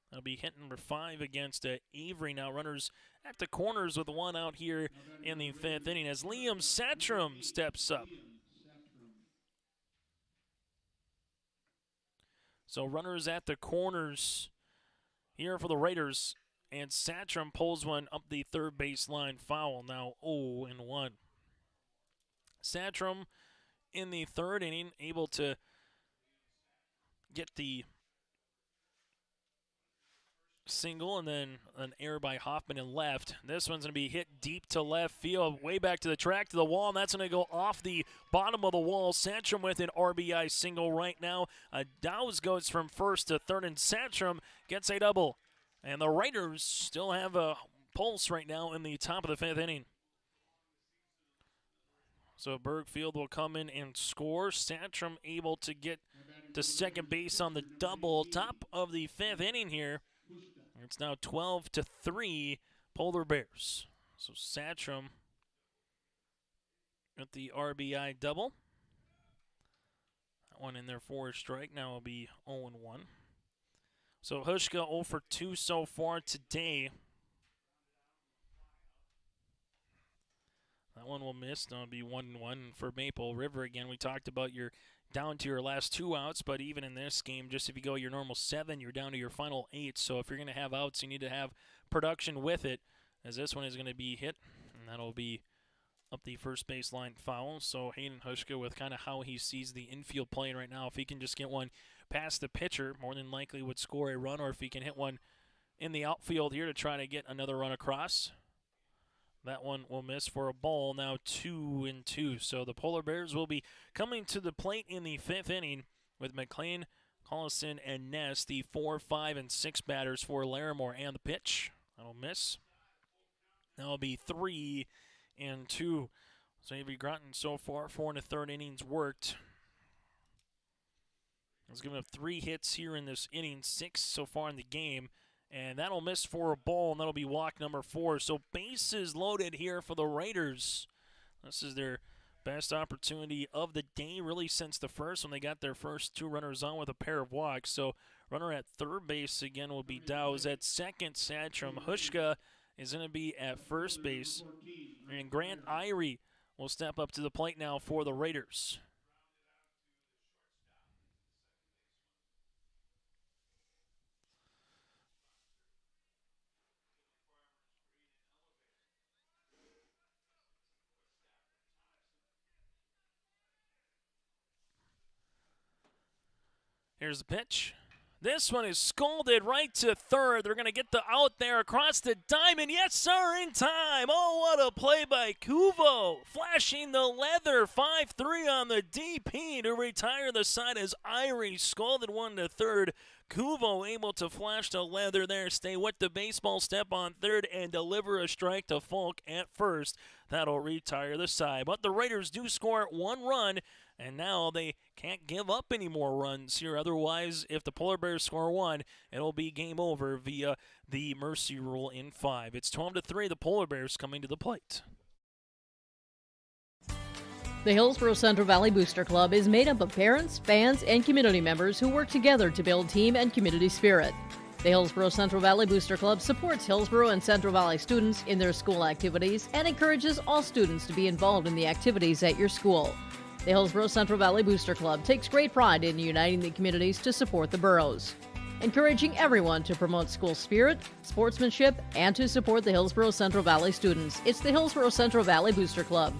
That'll be hit number 5 against Avery. Now runners at the corners with one out here in the fifth inning as Liam Satrum steps up. So runners at the corners here for the Raiders. And Satrum pulls one up the third base line, foul. Now 0-1. Satrum in the third inning, able to get the single and then an error by Hoffman in left. This one's going to be hit deep to left field, way back to the track, to the wall, and that's going to go off the bottom of the wall. Satrum with an RBI single right now. Dowse goes from first to third, and Satrum gets a double. And the Raiders still have a pulse right now in the top of the fifth inning. So Bergfield will come in and score. Satrum able to get to second base on the double. Top of the fifth inning here. It's now 12-3 Polar Bears. So Satrum at the RBI double. That one in there for a strike. Now will be 0-1. So Hushka 0 for 2 so far today. That one will miss. That'll be 1-1 for Maple River. Again, we talked about you're down to your last 2 outs, but even in this game, just if you go your normal 7, you're down to your final 8. So if you're going to have outs, you need to have production with it, as this one is going to be hit, and that'll be up the first baseline foul. So Hayden Hushka, with kind of how he sees the infield playing right now, if he can just get one past the pitcher, more than likely would score a run, or if he can hit one in the outfield here to try to get another run across. That one will miss for a ball, now 2-2. So the Polar Bears will be coming to the plate in the fifth inning with McLean, Collison, and Ness, the 4, 5, and 6 batters for Larimore. And the pitch, that'll miss. That'll be 3-2. So Avery Groton so far, 4 1/3 innings worked. He's given up 3 hits here in this inning, 6 so far in the game. And that'll miss for a ball, and that'll be walk number 4. So bases loaded here for the Raiders. This is their best opportunity of the day, really, since the first when they got their first 2 runners on with a pair of walks. So runner at third base again will be Dow's. At second, Satcham. Hushka is going to be at first base. And Grant Irie will step up to the plate now for the Raiders. Here's the pitch. This one is scolded right to third. They're going to get the out there across the diamond. Yes, sir, in time. Oh, what a play by Kuvo. Flashing the leather. 5-3 on the DP to retire the side as Irie scolded one to third. Kuvo able to flash the leather there, stay with the baseball, step on third, and deliver a strike to Falk at first. That'll retire the side. But the Raiders do score 1 run, and now they can't give up any more runs here. Otherwise, if the Polar Bears score 1, it'll be game over via the mercy rule in 5. It's 12-3, the Polar Bears coming to the plate. The Hillsborough Central Valley Booster Club is made up of parents, fans, and community members who work together to build team and community spirit. The Hillsborough Central Valley Booster Club supports Hillsborough and Central Valley students in their school activities and encourages all students to be involved in the activities at your school. The Hillsborough Central Valley Booster Club takes great pride in uniting the communities to support the boroughs, encouraging everyone to promote school spirit, sportsmanship, and to support the Hillsborough Central Valley students. It's the Hillsborough Central Valley Booster Club.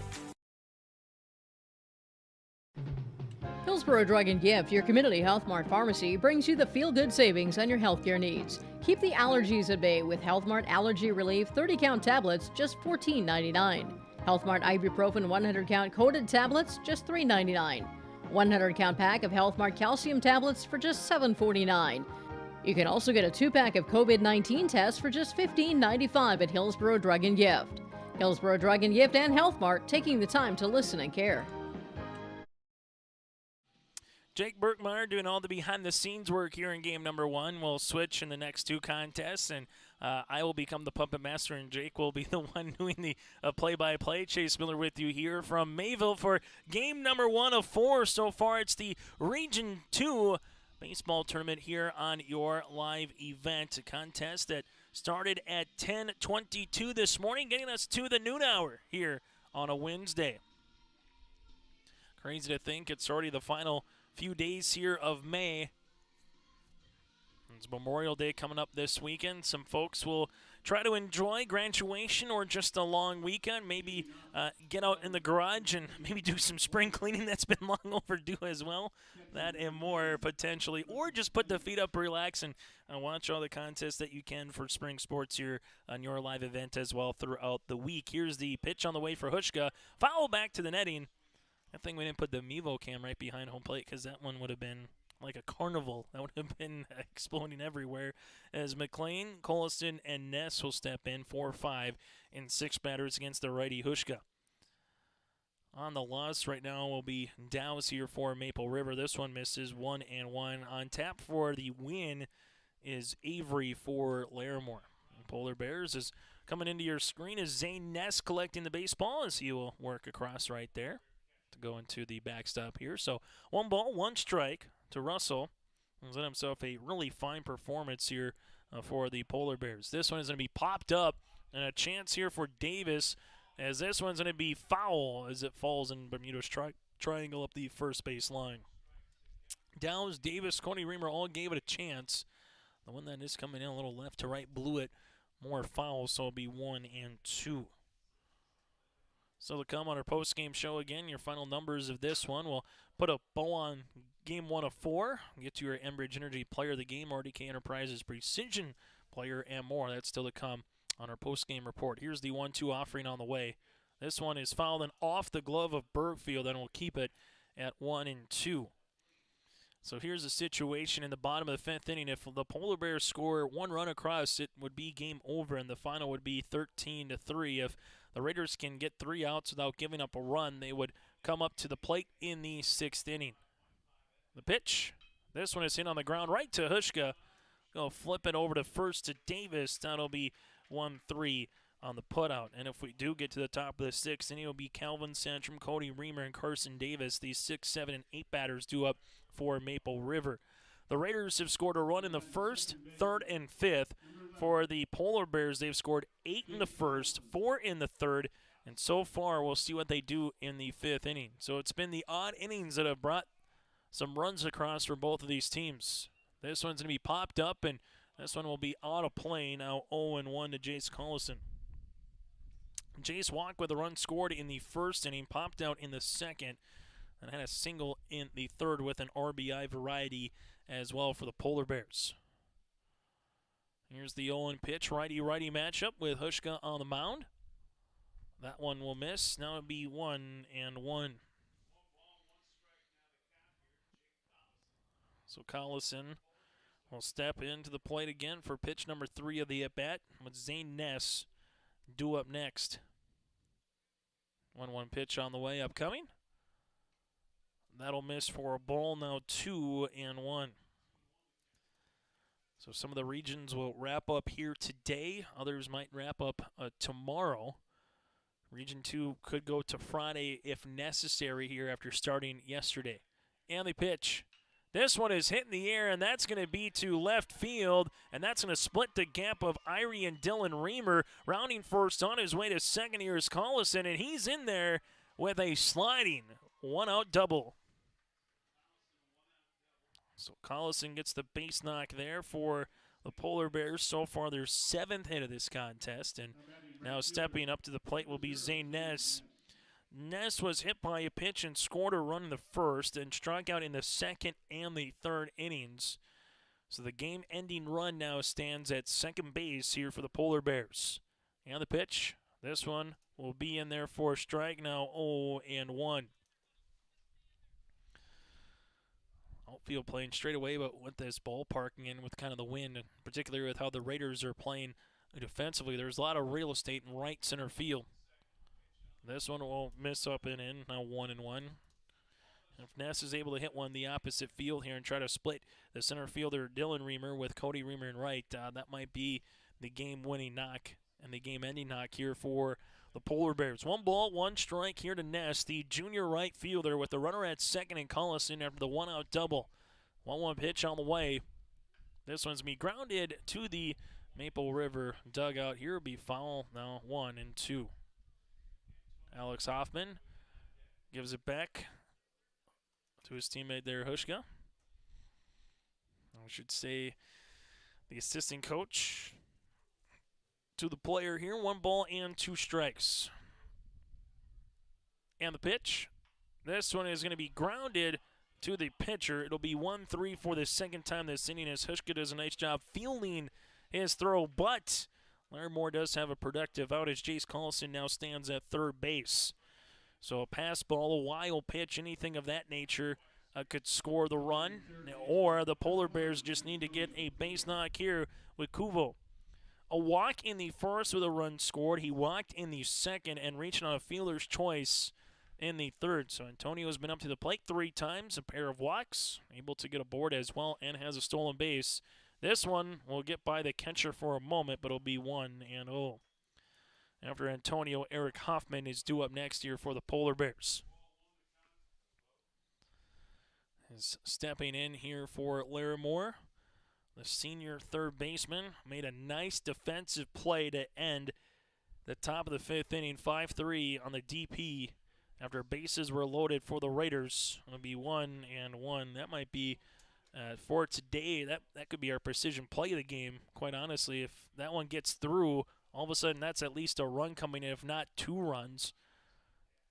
Hillsborough Drug and Gift, your community Health Mart pharmacy, brings you the feel-good savings on your healthcare needs. Keep the allergies at bay with Health Mart Allergy Relief 30-count tablets, just $14.99. Health Mart Ibuprofen 100-count coated tablets, just $3.99. 100-count pack of Health Mart calcium tablets for just $7.49. You can also get a 2-pack of COVID-19 tests for just $15.95 at Hillsborough Drug and Gift. Hillsborough Drug and Gift and Health Mart, taking the time to listen and care. Jake Berkmeyer doing all the behind-the-scenes work here in game number 1. We'll switch in the next 2 contests, and I will become the puppet master, and Jake will be the one doing the play-by-play. Chase Miller with you here from Mayville for game number 1 of 4. So far, it's the Region 2 baseball tournament here on your live event. A contest that started at 10:22 this morning, getting us to the noon hour here on a Wednesday. Crazy to think it's already the final few days here of May. It's Memorial Day coming up this weekend. Some folks will try to enjoy graduation or just a long weekend. Maybe get out in the garage and maybe do some spring cleaning that's been long overdue as well. That and more potentially. Or just put the feet up, relax, and watch all the contests that you can for spring sports here on your live event as well throughout the week. Here's the pitch on the way for Hushka. Foul back to the netting. I think we didn't put the Mevo cam right behind home plate because that one would have been like a carnival. That would have been exploding everywhere. As McLean, Colliston, and Ness will step in 4-5 in 6 batters against the righty Hushka. On the loss right now will be Dow's here for Maple River. This one misses 1-1. On tap for the win is Avery for Larimore. Polar Bears is coming into your screen as Zane Ness collecting the baseball as he will work across right there to go into the backstop here. So 1 ball, 1 strike to Russell. He's had himself a really fine performance here for the Polar Bears. This one is going to be popped up, and a chance here for Davis as this one's going to be foul as it falls in Bermuda's triangle up the first base line. Downs, Davis, Coney Reamer all gave it a chance. The one that is coming in a little left to right blew it more foul, so it'll be 1-2. So to come on our post-game show again, your final numbers of this one. We'll put a bow on game 1 of 4. Get to your Enbridge Energy Player of the Game, RDK Enterprises Precision Player, and more. That's still to come on our post-game report. Here's the 1-2 offering on the way. This one is fouled and off the glove of Bergfield, and we'll keep it at 1-2. So here's the situation in the bottom of the 5th inning. If the Polar Bears score 1 run across, it would be game over, and the final would be 13-3. If the Raiders can get 3 outs without giving up a run, they would come up to the plate in the 6th inning. The pitch, This one is hit on the ground right to Hushka. Go flip it over to first to Davis. That'll be 1-3 on the putout. And if we do get to the top of the sixth, then it'll be Calvin Sandstrom, Cody Reamer, and Carson Davis. These 6, 7, and 8 batters due up for Maple River. The Raiders have scored a run in the first, third, and fifth. For the Polar Bears, they've scored 8 in the first, 4 in the third, and so far we'll see what they do in the fifth inning. So it's been the odd innings that have brought some runs across for both of these teams. This one's going to be popped up, and this one will be out of play. Now 0-1 to Jace Collison. Jace walked with a run scored in the first inning, popped out in the second, and had a single in the third with an RBI variety as well for the Polar Bears. Here's the 0-1 pitch, righty-righty matchup with Hushka on the mound. That one will miss. Now it'll be 1-1. So Collison will step into the plate again for pitch number 3 of the at-bat, with Zane Ness due up next. 1-1 pitch on the way, upcoming. That'll miss for a ball, now 2-1. So some of the regions will wrap up here today. Others might wrap up tomorrow. Region 2 could go to Friday if necessary here after starting yesterday. And the pitch. This one is hit in the air, and that's going to be to left field, and that's going to split the gap of Irie and Dylan Reamer. Rounding first on his way to second, here's Collison, and he's in there with a sliding one-out double. So Collison gets the base knock there for the Polar Bears. So far, their 7th hit of this contest, and now stepping up to the plate will be Zane Ness. Ness was hit by a pitch and scored a run in the first and struck out in the second and the third innings. So the game-ending run now stands at second base here for the Polar Bears. And the pitch, this one will be in there for a strike, now 0-1. Outfield playing straight away, but with this ball parking in with kind of the wind, and particularly with how the Raiders are playing defensively, there's a lot of real estate in right center field. This one will miss up and in, now 1-1. If Ness is able to hit one the opposite field here and try to split the center fielder Dylan Reamer with Cody Reamer in right, that might be the game-winning knock and the game-ending knock here for the Polar Bears. 1 ball, 1 strike here to Ness, the junior right fielder, with the runner at second and Collison after the one-out double. 1-1 pitch on the way. This one's going to be grounded to the Maple River dugout. Here will be foul, now 1-2. Alex Hoffman gives it back to his teammate there, Hushka. I should say the assistant coach to the player here. 1 ball and 2 strikes. And the pitch. This one is going to be grounded to the pitcher. It'll be 1-3 for the second time this inning as Hushka does a nice job fielding his throw, but Larimore does have a productive outage. Jace Collison now stands at third base. So a pass ball, a wild pitch, anything of that nature could score the run, or the Polar Bears just need to get a base knock here with Kuvo. A walk in the first with a run scored. He walked in the second and reached on a fielder's choice in the third. So Antonio's been up to the plate 3 times, a pair of walks, able to get a board as well, and has a stolen base. This one will get by the catcher for a moment, but it'll be 1-0. After Antonio, Eric Hoffman is due up next year for the Polar Bears. Is stepping in here for Larimore. The senior third baseman made a nice defensive play to end the top of the 5th inning, 5-3 on the DP after bases were loaded for the Raiders. It'll be 1-1. That might be, for today, that could be our precision play of the game, quite honestly. If that one gets through, all of a sudden that's at least a run coming in, if not 2 runs.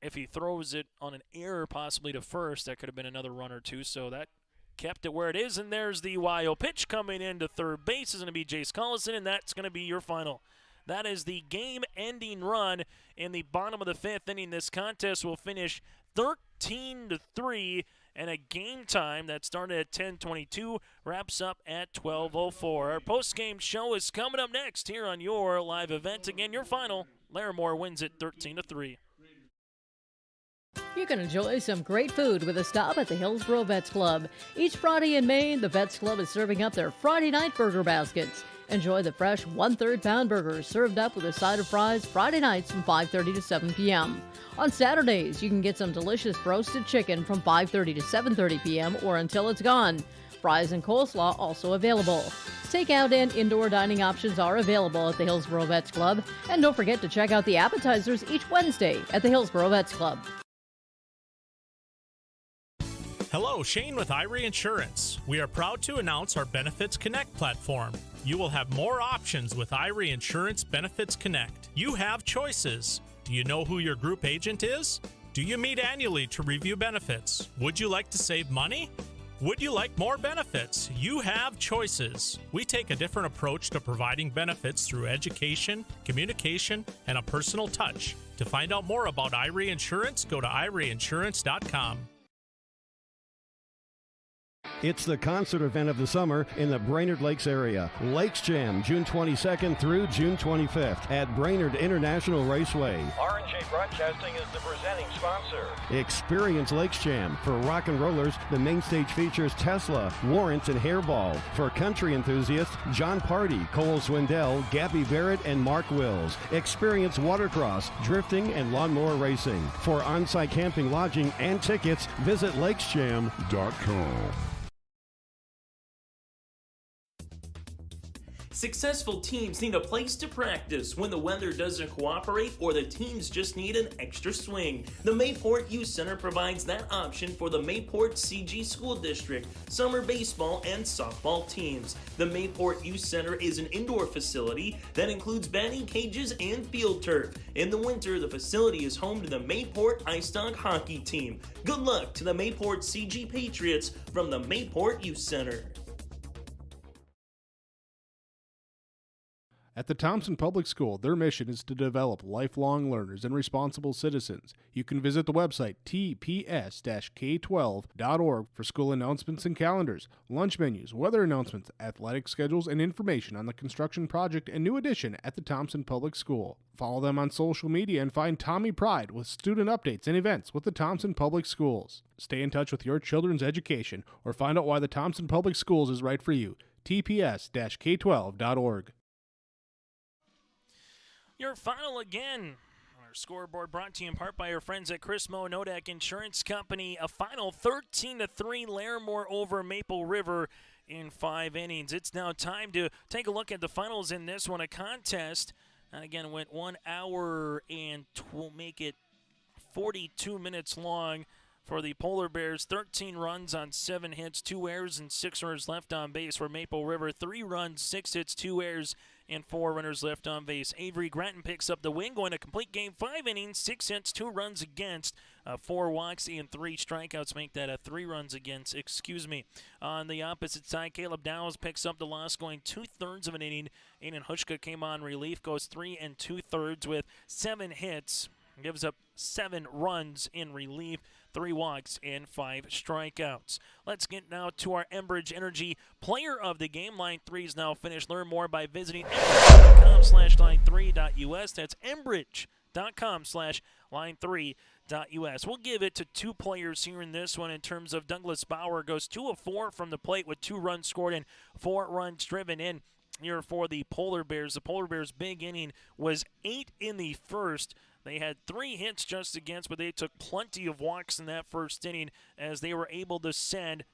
If he throws it on an error possibly to first, that could have been another run or 2. So that kept it where it is, and there's the wild pitch coming into third base. Is going to be Jace Collison, and that's going to be your final. That is the game-ending run in the bottom of the 5th inning. This contest will finish 13-3, and a game time that started at 10:22 wraps up at 12:04. Our post-game show is coming up next here on your live event. Again, your final, Larimore wins it 13-3. You can enjoy some great food with a stop at the Hillsboro Vets Club. Each Friday in May, the Vets Club is serving up their Friday night burger baskets. Enjoy the fresh 1/3 pound burgers served up with a side of fries Friday nights from 5:30 to 7 p.m. On Saturdays, you can get some delicious roasted chicken from 5:30 to 7:30 p.m. or until it's gone. Fries and coleslaw also available. Takeout and indoor dining options are available at the Hillsboro Vets Club. And don't forget to check out the appetizers each Wednesday at the Hillsboro Vets Club. Hello, Shane with Irie Insurance. We are proud to announce our Benefits Connect platform. You will have more options with Irie Insurance Benefits Connect. You have choices. Do you know who your group agent is? Do you meet annually to review benefits? Would you like to save money? Would you like more benefits? You have choices. We take a different approach to providing benefits through education, communication, and a personal touch. To find out more about Irie Insurance, go to IrieInsurance.com. It's the concert event of the summer in the Brainerd Lakes area. Lakes Jam, June 22nd through June 25th at Brainerd International Raceway. R&J Broadcasting is the presenting sponsor. Experience Lakes Jam. For rock and rollers, the main stage features Tesla, Warrants, and Hairball. For country enthusiasts, John Party, Cole Swindell, Gabby Barrett, and Mark Wills. Experience watercross, drifting, and lawnmower racing. For on-site camping, lodging, and tickets, visit lakesjam.com. Successful teams need a place to practice when the weather doesn't cooperate or the teams just need an extra swing. The Mayport Youth Center provides that option for the Mayport CG School District, summer baseball and softball teams. The Mayport Youth Center is an indoor facility that includes batting cages and field turf. In the winter, the facility is home to the Mayport Ice Dog hockey team. Good luck to the Mayport CG Patriots from the Mayport Youth Center. At the Thompson Public School, their mission is to develop lifelong learners and responsible citizens. You can visit the website tps-k12.org for school announcements and calendars, lunch menus, weather announcements, athletic schedules, and information on the construction project and new addition at the Thompson Public School. Follow them on social media and find Tommy Pride with student updates and events with the Thompson Public Schools. Stay in touch with your children's education or find out why the Thompson Public Schools is right for you. tps-k12.org. Your final again. Our scoreboard brought to you in part by our friends at Chris Moe Nodak Insurance Company. A final 13-3 Larimore over Maple River in 5 innings. It's now time to take a look at the finals in this one. A contest, again, went 1 hour and will make it 42 minutes long for the Polar Bears. 13 runs on 7 hits, 2 errors, and 6 runners left on base for Maple River. 3 runs, 6 hits, 2 errors, and 4 runners left on base. Avery Grattan picks up the win, going a complete game, 5 innings, 6 hits, 2 runs against, 4 walks, and 3 strikeouts make that 3 runs against, On the opposite side, Caleb Dowles picks up the loss, going 2/3 of an inning. Aiden Hushka came on relief, goes 3 2/3 with 7 hits, gives up 7 runs in relief, 3 walks, and 5 strikeouts. Let's get now to our Enbridge Energy Player of the Game. Line 3 is now finished. Learn more by visiting enbridge.com/line3.us. That's enbridge.com/line3.us. We'll give it to 2 players here in this one in terms of Douglas Bauer. Goes 2 of 4 from the plate with 2 runs scored and 4 runs driven in here for the Polar Bears. The Polar Bears' big inning was 8 in the first. They had 3 hits just against, but they took plenty of walks in that first inning as they were able to send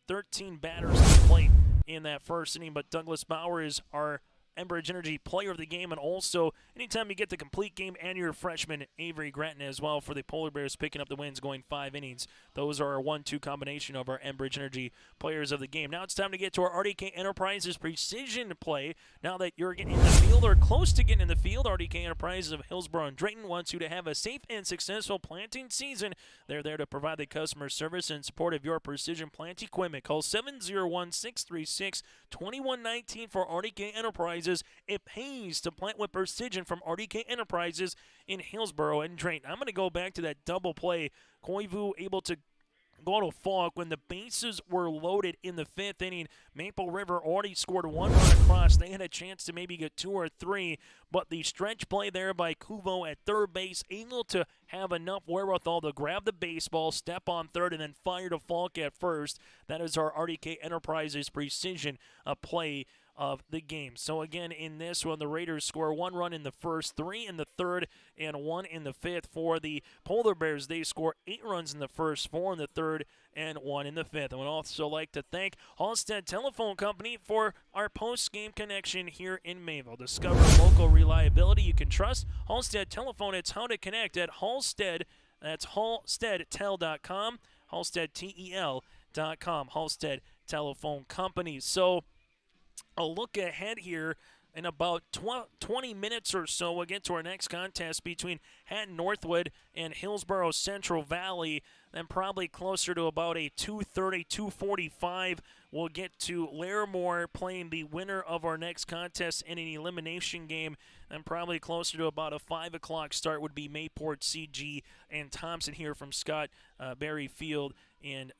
13 batters to the plate in that first inning. But Douglas Bauer is our Enbridge Energy Player of the Game, and also anytime you get the complete game and your freshman Avery Grattan as well for the Polar Bears, picking up the wins, going 5 innings. Those are our 1-2 combination of our Enbridge Energy Players of the Game. Now it's time to get to our RDK Enterprises Precision Play. Now that you're getting in the field or close to getting in the field, RDK Enterprises of Hillsboro and Drayton wants you to have a safe and successful planting season. They're there to provide the customer service and support of your precision plant equipment. Call 701-636-2119 for RDK Enterprises. It pays to plant with precision from RDK Enterprises in Hillsboro and Drayton. I'm going to go back to that double play. Koivu able to go to Falk when the bases were loaded in the 5th inning. Maple River already scored 1 run across. They had a chance to maybe get 2 or 3, but the stretch play there by Kuvo at third base, able to have enough wherewithal to grab the baseball, step on third, and then fire to Falk at first. That is our RDK Enterprises precision play of the game. So again, in this one, the Raiders score 1 run in the first, 3 in the third, and 1 in the 5th. For the Polar Bears, they score 8 runs in the first, 4 in the third, and 1 in the 5th. I would also like to thank Halstead Telephone Company for our post-game connection here in Mayville. Discover local reliability you can trust. Halstead Telephone, it's how to connect at Halstead. That's halsteadtel.com, halsteadtel.com, Halstead Telephone Company. So a look ahead here in about 20 minutes or so. We'll get to our next contest between Hatton Northwood and Hillsborough Central Valley. Then probably closer to about a 2:30, 2:45, we'll get to Larimore playing the winner of our next contest in an elimination game. And probably closer to about a 5 o'clock start would be Mayport, CG, and Thompson here from Scott Berry Field in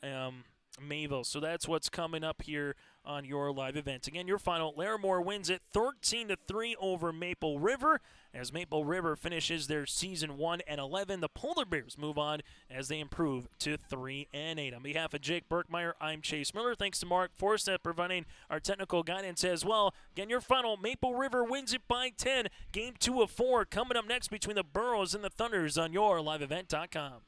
Mayville. So that's what's coming up here on your live events. Again, your final, Larimore wins it 13-3 over Maple River as Maple River finishes their season 1-11. The Polar Bears move on as they improve to 3-8. On behalf of Jake Burkmeyer, I'm Chase Miller. Thanks to Mark Forsett providing our technical guidance as well. Again, your final, Maple River wins it by 10. Game 2 of 4 coming up next between the Burros and the Thunders on your liveevent.com.